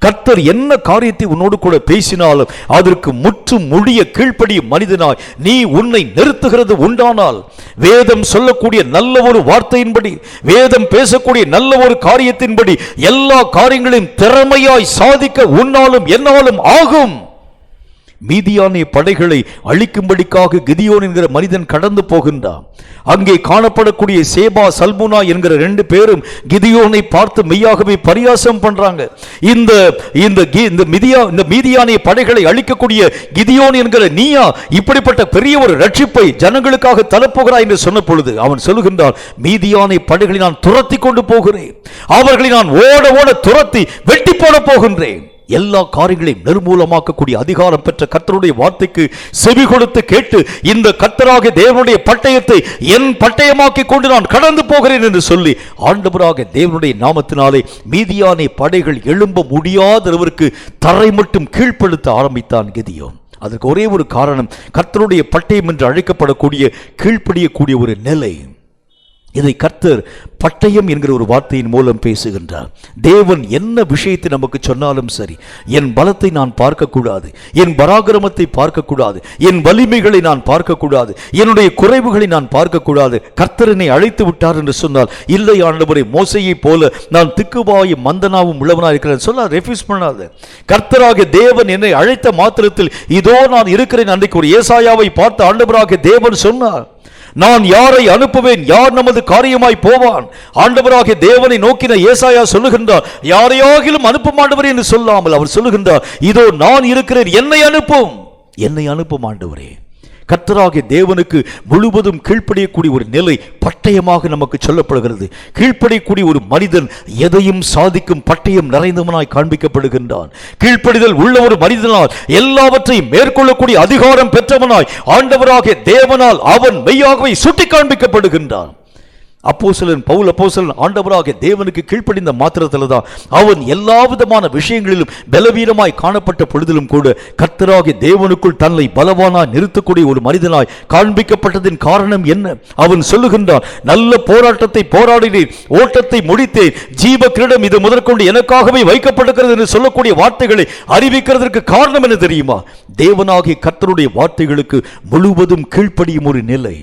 கர்த்தர் என்ன காரியத்தை உன்னோடு கூட பேசினாலும் அதற்கு முற்றும் முடிய கீழ்ப்படியும் மனிதனாய் நீ உன்னை நிறுத்துகிறது உண்டானால், வேதம் சொல்லக்கூடிய நல்ல ஒரு வார்த்தையின்படி, வேதம் பேசக்கூடிய நல்ல ஒரு காரியத்தின்படி எல்லா காரியங்களையும் திறமையாய் சாதிக்க உன்னாலும் என்னாலும் ஆகும். மீதியானிய படைகளை அழிக்கும்படிக்காக கிதியோன் என்கிற மனிதன் கடந்து போகின்றான். அங்கே காணப்படக்கூடிய சேபா, சல்முனா என்கிற 2 பேரும் கிதியோனை பார்த்து மெய்யாகவே பரியாசம் பண்றாங்க. இந்த மீதியானிய படைகளை அழிக்கக்கூடிய கிதியோன் என்கிற நீயா இப்படிப்பட்ட பெரிய ஒரு ரட்சிப்பை ஜனங்களுக்காக தரப்போகிறாய் என்று சொன்ன பொழுது அவன் சொல்லுகின்றான், மீதியானிய படைகளை நான் துரத்தி கொண்டு போகிறேன், அவர்களை நான் ஓட ஓட துரத்தி வெட்டி போட போகின்றேன். எல்லா காரியங்களையும் நிர்மூலமாக்கக்கூடிய அதிகாரம் பெற்ற கர்த்தருடைய வார்த்தைக்கு செவி கொடுத்து கேட்டு இந்த கர்த்தராக தேவனுடைய பட்டயத்தை என் பட்டயமாக்கி கொண்டு நான் கடந்து போகிறேன் என்று சொல்லி ஆண்டவராக தேவனுடைய நாமத்தினாலே மீதியானே படைகள் எழும்ப முடியாதவருக்கு தரை மட்டும் கீழ்ப்படுத்த ஆரம்பித்தான் கிதியோன். அதற்கு ஒரே ஒரு காரணம், கர்த்தருடைய பட்டயம் என்று அழைக்கப்படக்கூடிய கீழ்ப்படியக்கூடிய ஒரு நிலை. இதை கர்த்தர் பட்டயம் என்கிற ஒரு வார்த்தையின் மூலம் பேசுகின்றார். தேவன் என்ன விஷயத்தை நமக்கு சொன்னாலும் சரி, என் பலத்தை நான் பார்க்கக்கூடாது, என் பராக்கிரமத்தை பார்க்கக்கூடாது, என் வலிமைகளை நான் பார்க்கக்கூடாது, என்னுடைய குறைவுகளை நான் பார்க்கக்கூடாது. கர்த்தர் என்னை அழைத்து விட்டார் என்று சொன்னால், இல்லை ஆண்டவரே, மோசையை போல நான் திக்குவாயும் மந்தனாவும் உள்ளவனாக இருக்கிறேன் சொல்ல ரெஃப்யூஸ் பண்ணாது. கர்த்தராக தேவன் என்னை அழைத்த மாத்திரத்தில் இதோ நான் இருக்கிறேன். அன்றைக்கு ஒரு ஏசாயாவை பார்த்து ஆண்டவராக தேவன் சொன்னார், நான் யாரை அனுப்புவேன், யார் நமது காரியமாய் போவான்? ஆண்டவராகிய தேவனை நோக்கின ஏசாயா சொல்லுகின்றார், யாரையாகிலும் அனுப்ப மாட்டவர் என்று சொல்லாமல் அவர் சொல்லுகின்றார், இதோ நான் இருக்கிறேன், என்னை அனுப்பும், என்னை அனுப்பும் ஆண்டவரே. கர்த்தராகிய தேவனுக்கு முழுவதும் கீழ்ப்படியக்கூடிய ஒரு நிலை பட்டயமாக நமக்கு சொல்லப்படுகிறது. கீழ்ப்படியக்கூடிய ஒரு மனிதன் எதையும் சாதிக்கும் பட்டயம் நிறைந்தவனாய் காண்பிக்கப்படுகின்றான். கீழ்ப்படிதல் உள்ள ஒரு மனிதனால் எல்லாவற்றையும் மேற்கொள்ளக்கூடிய அதிகாரம் பெற்றவனாய் ஆண்டவராகிய தேவனால் அவன் மெய்யாகவே சுட்டி காண்பிக்கப்படுகின்றான். அப்போஸ்தலன் பவுல் அப்போஸ்தலன் ஆண்டவராகிய தேவனுக்கு கீழ்ப்படிந்த மாத்திரத்தில் தான் அவன் எல்லா விதமான விஷயங்களிலும் பலவீனமாய் காணப்பட்ட பொழுதிலும் கூட கர்த்தராகிய தேவனுக்குள் தன்னை பலவானாய் நிறுத்தக்கூடிய ஒரு மனிதனாய் காண்பிக்கப்பட்டதின் காரணம் என்ன? அவன் சொல்லுகின்றான், நல்ல போராட்டத்தை போராடினேன், ஓட்டத்தை முடித்தேன், ஜீவ கிரீடம் இது முதற்கொண்டு எனக்காகவே வைக்கப்பட்டிருக்கிறது என்று சொல்லக்கூடிய வார்த்தைகளை அறிவிக்கிறதற்கு காரணம் என்ன தெரியுமா? தேவனாகிய கர்த்தருடைய வார்த்தைகளுக்கு முழுவதும் கீழ்ப்படியும் ஒரு நிலை.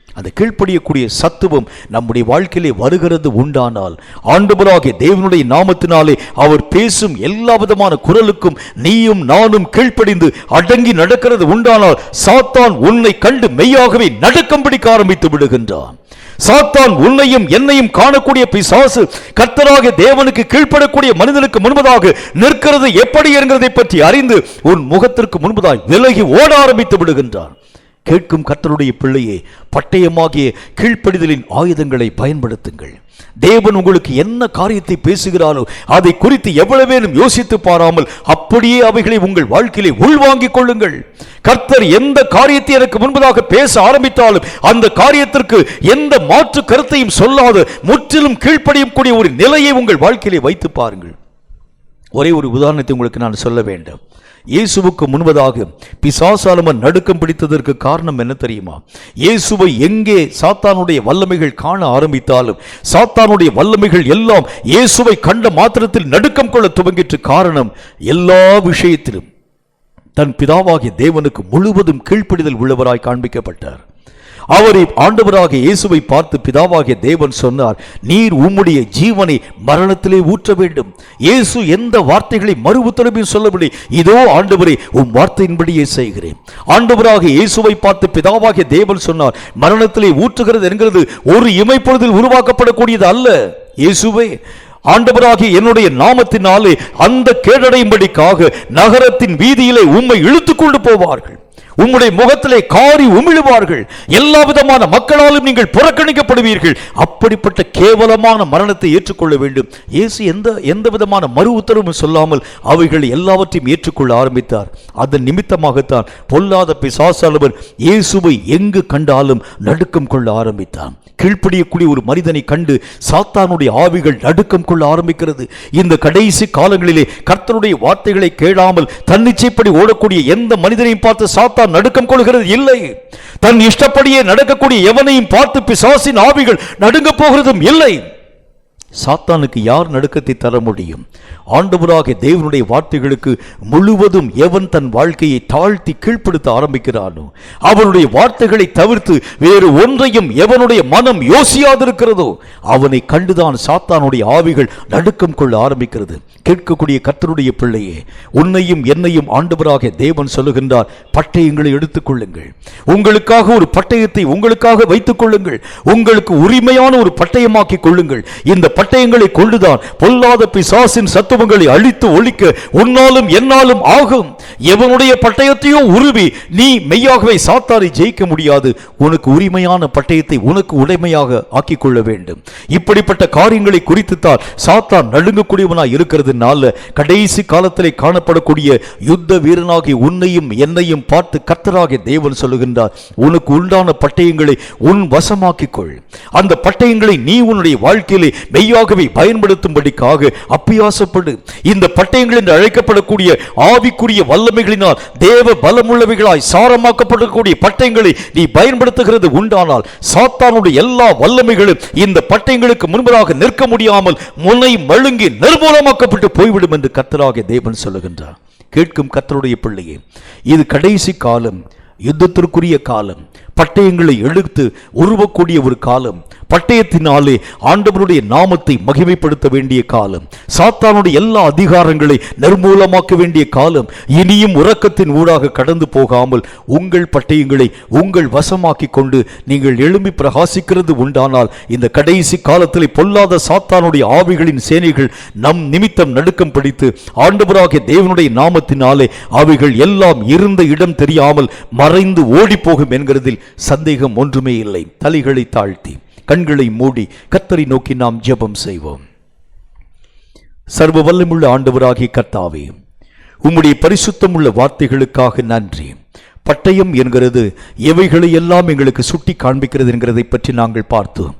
அந்த கீழ்ப்படியக்கூடிய சத்துவம் நம்முடைய வாழ்க்கையிலே வருகிறது உண்டானால், ஆண்டவராகிய தேவனுடைய நாமத்தினாலே அவர் பேசும் எல்லா விதமான குரலுக்கும் நீயும் நானும் கீழ்ப்படிந்து அடங்கி நடக்கிறது உண்டானால், சாத்தான் உன்னை கண்டு மெய்யாகவே நடுக்கம் பிடிக்க ஆரம்பித்து விடுகின்றான். சாத்தான் உன்னையும் என்னையும் காணக்கூடிய பிசாசு கர்த்தராகிய தேவனுக்கு கீழ்ப்படக்கூடிய மனிதனுக்கு முன்பதாக நிற்கிறது எப்படி என்கிறதை பற்றி அறிந்து உன் முகத்திற்கு முன்பதாக விலகி ஓட ஆரம்பித்து விடுகின்றான். கேட்கும் கர்த்தருடைய பிள்ளையே, பட்டயமாகிய கீழ்ப்படிதலின் ஆயுதங்களை பயன்படுத்துங்கள். தேவன் உங்களுக்கு என்ன காரியத்தை பேசுகிறாரோ அதை குறித்து எவ்வளவேனும் யோசித்து பாராமல் அப்படியே அவைகளை உங்கள் வாழ்க்கையிலே உள்வாங்கிக் கொள்ளுங்கள். கர்த்தர் எந்த காரியத்தை எனக்கு முன்பதாக பேச ஆரம்பித்தாலும் அந்த காரியத்திற்கு எந்த மாற்று கருத்தையும் சொல்லாது முற்றிலும் கீழ்ப்படியும் கூடிய ஒரு நிலையை உங்கள் வாழ்க்கையிலே வைத்து பாருங்கள். ஒரே ஒரு உதாரணத்தை உங்களுக்கு நான் சொல்ல வேண்டும். இயேசுவுக்கு முன்பதாக பிசாசாலமன் நடுக்கம் பிடித்ததற்கு காரணம் என்ன தெரியுமா? இயேசுவை எங்கே சாத்தானுடைய வல்லமைகள் காண ஆரம்பித்தாலும் சாத்தானுடைய வல்லமைகள் எல்லாம் இயேசுவை கண்ட மாத்திரத்தில் நடுக்கம் கொள்ள துவங்கிற்று. காரணம், எல்லா விஷயத்திலும் தன் பிதாவாகிய தேவனுக்கு முழுவதும் கீழ்ப்படிதல் உள்ளவராய் காண்பிக்கப்பட்டார். அவரை ஆண்டவராக இயேசுவை பார்த்து பிதாவாகிய தேவன் சொன்னார், நீர் உம்முடைய ஜீவனை மரணத்திலே ஊற்ற வேண்டும். இயேசு எந்த வார்த்தைகளை மறு உத்தரவில் சொல்லவில்லை. இதோ ஆண்டவரே, உம் வார்த்தையின்படியே செய்கிறேன். ஆண்டவராக இயேசுவை பார்த்து பிதாவாகிய தேவன் சொன்னார், மரணத்திலே ஊற்றுகிறது என்கிறது ஒரு இமைப்பொழுதில் உருவாக்கப்படக்கூடியது அல்ல. இயேசுவே, ஆண்டவராகிய என்னுடைய நாமத்தினாலே அந்த கேடடையும்படிக்காக நகரத்தின் வீதியிலே உம்மை இழுத்துக் கொண்டு போவார்கள். உம்முடைய முகத்திலே காரி உமிழுவார்கள். எல்லா விதமான மக்களாலும் நீங்கள் புறக்கணிக்கப்படுவீர்கள். அப்படிப்பட்ட கேவலமான மரணத்தை ஏற்றுக்கொள்ள வேண்டும். இயேசு எந்த விதமான மறு உத்தரவும் சொல்லாமல் அவைகள் எல்லாவற்றையும் ஏற்றுக்கொள்ள ஆரம்பித்தார். அதன் நிமித்தமாகத்தான் பொல்லாத பிசாசானவன் இயேசுவை எங்கு கண்டாலும் நடுக்கம் கொள்ள ஆரம்பித்தான். கீழ்ப்படியக்கூடிய ஒரு மனிதனை கண்டு சாத்தானுடைய ஆவிகள் நடுக்கம் கொள்ள ஆரம்பிக்கிறது. இந்த கடைசி காலங்களிலே கர்த்தருடைய வார்த்தைகளை கேளாமல் தன்னிச்சைப்படி ஓடக்கூடிய எந்த மனிதனையும் பார்த்து சாத்தான் நடுக்கம் கொள்கிறது இல்லை. தன் இஷ்டப்படியே நடக்கக்கூடிய எவனையும் பார்த்து பிசாசின் ஆவிகள் நடுங்க போகிறதும் இல்லை. சாத்தானுக்கு யார் நடுக்கத்தை தர முடியும்? ஆண்டவராகிய தேவனுடைய வார்த்தைகளுக்கு முழுவதும் எவன் தன் வாழ்க்கையை தாழ்த்தி கீழ்ப்படுத்த ஆரம்பிக்கிறானோ, அவனுடைய வார்த்தைகளை தவிர்த்து வேறு ஒன்றையும் எவனுடைய மனம் யோசியாதிருக்கிறதோ அவனை கண்டுதான் சாத்தானுடைய ஆவிகள் நடுக்கம் கொள்ள ஆரம்பிக்கிறது. கேட்கக்கூடிய கர்த்தருடைய பிள்ளையே, உன்னையும் என்னையும் ஆண்டவராகிய தேவன் சொல்லுகின்றார், பட்டயங்களை எடுத்துக் கொள்ளுங்கள். உங்களுக்காக ஒரு பட்டயத்தை உங்களுக்காக வைத்துக் கொள்ளுங்கள். உங்களுக்கு உரிமையான ஒரு பட்டயமாக்கிக் கொள்ளுங்கள். இந்த பட்டயங்களை கொண்டுதான் பொல்லாத பிசாசின் சத்துவங்களை அழித்து ஒழிக்க உன்னாலும் என்னாலும் ஆகும். எவனுடைய பட்டயத்தையோ உருவி நீ மெய்யாகவே சாத்தானை ஜெயிக்க முடியாது. உனக்கு உரிமையான பட்டயத்தை உனக்கு உடைமையாக ஆக்கிக் கொள்ள வேண்டும். இப்படிப்பட்ட காரியங்களை குறித்துத்தான் சாத்தான் நடுங்கக்கூடியவனாய் இருக்கிறதுனால கடைசி காலத்திலே காணப்படக்கூடிய யுத்த வீரனாகி உன்னையும் என்னையும் பார்த்து கர்த்தராகிய தேவன் சொல்லுகின்றார், உனக்கு உண்டான பட்டயங்களை உன் வசமாக்கிக் கொள். அந்த பட்டயங்களை நீ உன்னுடைய வாழ்க்கையிலே மெய்யாகவே பயன்படுத்தும்படிக்காக அப்பியாசப்படு. இந்த பட்டயங்கள் என்று அழைக்கப்படக்கூடிய ஆவிக்குரிய வல்லமைகளினால் தேவ பலமுள்ளவைகளாய் சாரமாக்கப்படக்கூடிய பட்டயங்களை நீ பயன்படுத்துகிறது உண்டானால் சாத்தானுடைய எல்லா வல்லமைகளும் இந்த பட்டயங்களுக்கு முன்பதாக நிற்க முடியாமல் முனை மழுங்கி நிர்மூலமாக்கப்பட்டு போய்விடும் என்று கர்த்தராகிய தேவன் சொல்லுகின்றார். கேட்கும் கர்த்தருடைய பிள்ளையே, இது கடைசி காலம், யுத்தத்திற்குரிய காலம், பட்டயங்களை எடுத்து உருவக்கூடிய ஒரு காலம். பட்டயத்தினாலே ஆண்டவருடைய நாமத்தை மகிமைப்படுத்த வேண்டிய காலம். சாத்தானுடைய எல்லா அதிகாரங்களை நிர்மூலமாக்க வேண்டிய காலம். இனியும் உறக்கத்தின் ஊடாக கடந்து போகாமல் உங்கள் பட்டயங்களை உங்கள் வசமாக்கிக் கொண்டு நீங்கள் எழும்பி பிரகாசிக்கிறது உண்டானால் இந்த கடைசி காலத்தில் பொல்லாத சாத்தானுடைய ஆவிகளின் சேனைகள் நம் நிமித்தம் நடுக்கம் பிடித்து ஆண்டவராகிய தேவனுடைய நாமத்தினாலே அவைகள் எல்லாம் இருந்த இடம் தெரியாமல் மறைந்து ஓடி போகும் என்கிறதில் சந்தேகம் ஒன்றுமே இல்லை. தலைகளை தாழ்த்தி கண்களை மூடி கர்த்தரை நோக்கி நாம் ஜெபம் செய்வோம். சர்வ வல்லமையுள்ள ஆண்டவராகிய கர்த்தாவே, உம்முடைய பரிசுத்தமுள்ள வார்த்தைகளுக்காக நன்றி. பட்டயம் என்கிறது எவைகளை எல்லாம் எங்களுக்கு சுட்டி காண்பிக்கிறது என்கிறதை பற்றி நாங்கள் பார்த்தோம்.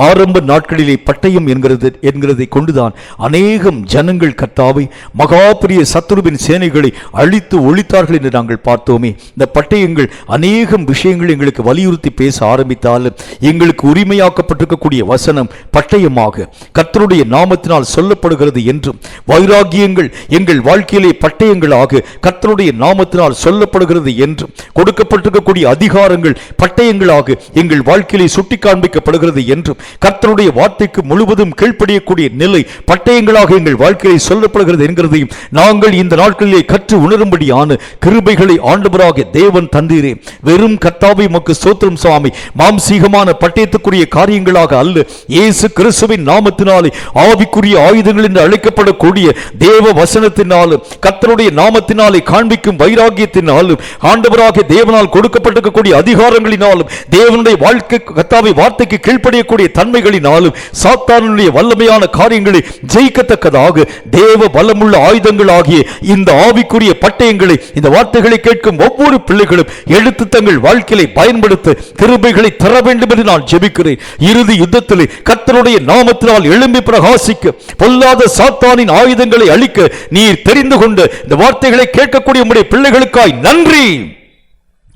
ஆரம்ப நாட்களிலே பட்டயம் என்கிறதை கொண்டுதான் அநேகம் ஜனங்கள் கர்த்தாவை மகாபெரிய சத்துருவின் சேனைகளை அழித்து ஒழித்தார்கள் என்று நாங்கள் பார்த்தோமே. இந்த பட்டயங்கள் அநேகம் விஷயங்கள் எங்களுக்கு வலியுறுத்தி பேச ஆரம்பித்தாலும் எங்களுக்கு உரிமையாக்கப்பட்டிருக்கக்கூடிய வசனம் பட்டயமாக கர்த்தருடைய நாமத்தினால் சொல்லப்படுகிறது என்றும், வைராகியங்கள் எங்கள் வாழ்க்கையிலே பட்டயங்களாக கர்த்தருடைய நாமத்தினால் சொல்லப்படுகிறது என்றும், கொடுக்கப்பட்டிருக்கக்கூடிய அதிகாரங்கள் பட்டயங்களாக எங்கள் வாழ்க்கையிலே சுட்டி காண்பிக்கப்படுகிறது என்றும், கர்த்தருடைய வார்த்தைக்கு முழுவதும் கீழ்ப்படியக்கூடிய நிலை பட்டயங்களாக எங்கள் வாழ்க்கையிலே சொல்லப்படுகிறது என்கிறதையும் நாங்கள் இந்த நாட்களிலே கற்று உணரும்படியான கிருபைகளை ஆண்டவராகிய தேவன் தந்தீரே. வெறும் கர்த்தாவை உமக்கு ஸ்தோத்திரம் சுவாமி. மாம்சீகமான பட்டயத்துக்குரிய காரியங்களாக அல்ல, இயேசு கிறிஸ்துவின் நாமத்தினாலே ஆவிக்குரிய ஆயுதங்கள் என்று அழைக்கப்படக்கூடிய தேவ வசனத்தினாலும் கர்த்தருடைய நாமத்தினாலே காண்பிக்கும் வைராகியத்தினாலும் ஆண்டவராகிய பிள்ளைகளாகிய தேவனால் கொடுக்கப்பட்டிருக்கக்கூடிய அதிகாரங்களினாலும் தேவனுடைய வாழ்க்கை கர்த்தாவை வார்த்தைக்கு கீழ்ப்படியக்கூடிய தன்மைகளினாலும் சாத்தானுடைய வல்லமையான காரியங்களை ஜெயிக்கத்தக்கதாக தேவ பலமுள்ள ஆயுதங்கள் ஆகிய இந்த ஆவிக்குரிய பட்டயங்களை இந்த வார்த்தைகளை கேட்கும் ஒவ்வொரு பிள்ளைகளும் எடுத்து தங்கள் வாழ்க்கையை பயன்படுத்த கிருபைகளை தர வேண்டும் என்று நான் ஜெபிக்கிறேன். இறுதி யுத்தத்திலே கர்த்தருடைய நாமத்தினால் எழும்பி பிரகாசிக்க பொல்லாத சாத்தானின் ஆயுதங்களை அழிக்க நீர் தெரிந்து கொண்டு இந்த வார்த்தைகளை கேட்கக்கூடிய உம்முடைய பிள்ளைகளுக்காய் நன்றி.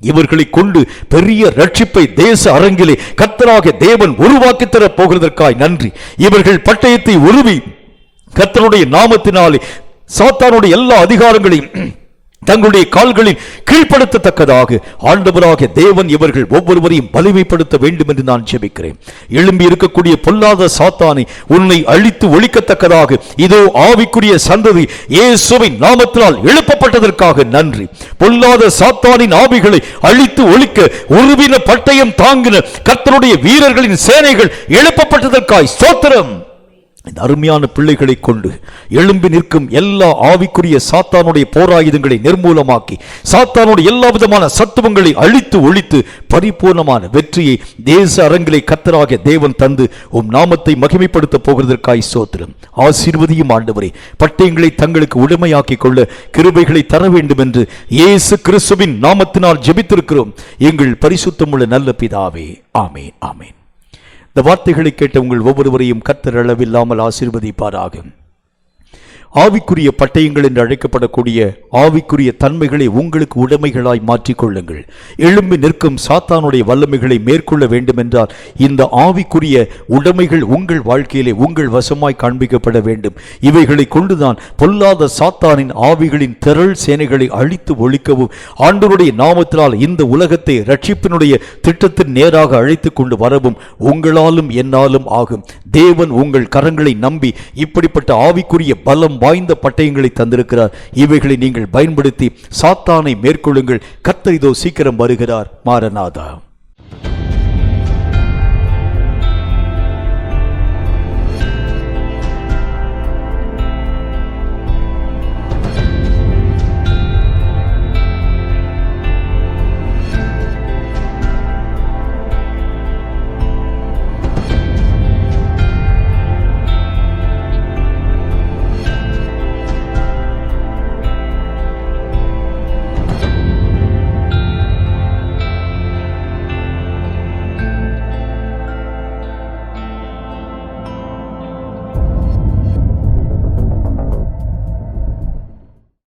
இவர்களை கொண்டு பெரிய ரட்சிப்பை தேச அரங்கிலே கர்த்தராகிய தேவன் உருவாக்கி தரப் போகிறதற்காய் நன்றி. இவர்கள் பட்டயத்தை உருவி கர்த்தருடைய நாமத்தினாலே சாத்தானுடைய எல்லா அதிகாரங்களையும் தங்களுடைய கால்களில் கீழ்ப்படுத்தத்தக்கதாக ஆண்டவராகிய தேவன் இவர்கள் ஒவ்வொருவரையும் வலிமைப்படுத்த வேண்டும் என்று நான் ஜெபிக்கிறேன். எழும்பி இருக்கக்கூடிய பொல்லாத சாத்தானை உன்னை அழித்து ஒழிக்கத்தக்கதாக இதோ ஆவிக்குரிய சந்ததி இயேசுவின் நாமத்தினால் எழுப்பப்பட்டதற்காக நன்றி. பொல்லாத சாத்தானின் ஆவிகளை அழித்து ஒழிக்க உருவின பட்டயம் தாங்கின கர்த்தருடைய வீரர்களின் சேனைகள் எழுப்பப்பட்டதற்காய் ஸ்தோத்திரம். இந்த அருமையான பிள்ளைகளை கொண்டு எழும்பி நிற்கும் எல்லா ஆவிக்குரிய சாத்தானுடைய போராயுதங்களை நிர்மூலமாக்கி சாத்தானுடைய எல்லா விதமான சத்துவங்களை அழித்து ஒழித்து பரிபூர்ணமான வெற்றியை தேச அரங்கிலே கர்த்தராகிய தேவன் தந்து உம் நாமத்தை மகிமைப்படுத்த போகிறதற்காய் ஸ்தோத்திரம். ஆசீர்வதியும் ஆண்டவரே. பட்டயங்களை தங்களுக்கு உடைமையாக்கிக் கொள்ள கிருபைகளை தர வேண்டும் என்று இயேசு கிறிஸ்துவின் நாமத்தினால் ஜெபித்திருக்கிறோம் எங்கள் பரிசுத்தமுள்ள நல்ல பிதாவே. ஆமென், ஆமென். இந்த வார்த்தைகளை கேட்ட உங்கள் ஒவ்வொருவரையும் கர்த்தர் அளவில்லாமல் ஆசீர்வதிப்பாராக. ஆவிக்குரிய பட்டயங்கள் என்று அழைக்கப்படக்கூடிய ஆவிக்குரிய தன்மைகளை உங்களுக்கு உடைமைகளாய் மாற்றிக்கொள்ளுங்கள். எழும்பி நிற்கும் சாத்தானுடைய வல்லமைகளை மேற்கொள்ள வேண்டும் என்றால் இந்த ஆவிக்குரிய உடைமைகள் உங்கள் வாழ்க்கையிலே உங்கள் வசமாய் காண்பிக்கப்பட வேண்டும். இவைகளை கொண்டுதான் பொல்லாத சாத்தானின் ஆவிகளின் திரள் சேனைகளை அழித்து ஒழிக்கவும் ஆண்டவருடைய நாமத்தினால் இந்த உலகத்தை ரட்சிப்பினுடைய திட்டத்தின் நேராக அழைத்து கொண்டு வரவும் உங்களாலும் என்னாலும் ஆகும். தேவன் உங்கள் கரங்களை நம்பி இப்படிப்பட்ட ஆவிக்குரிய பலம் வாய்ந்த பட்டயங்களை தந்திருக்கிறார். இவைகளை நீங்கள் பயன்படுத்தி சாத்தானை மேற்கொள்ளுங்கள். கர்த்தர் இதோ சீக்கிரம் வருகிறார். மாரநாதா.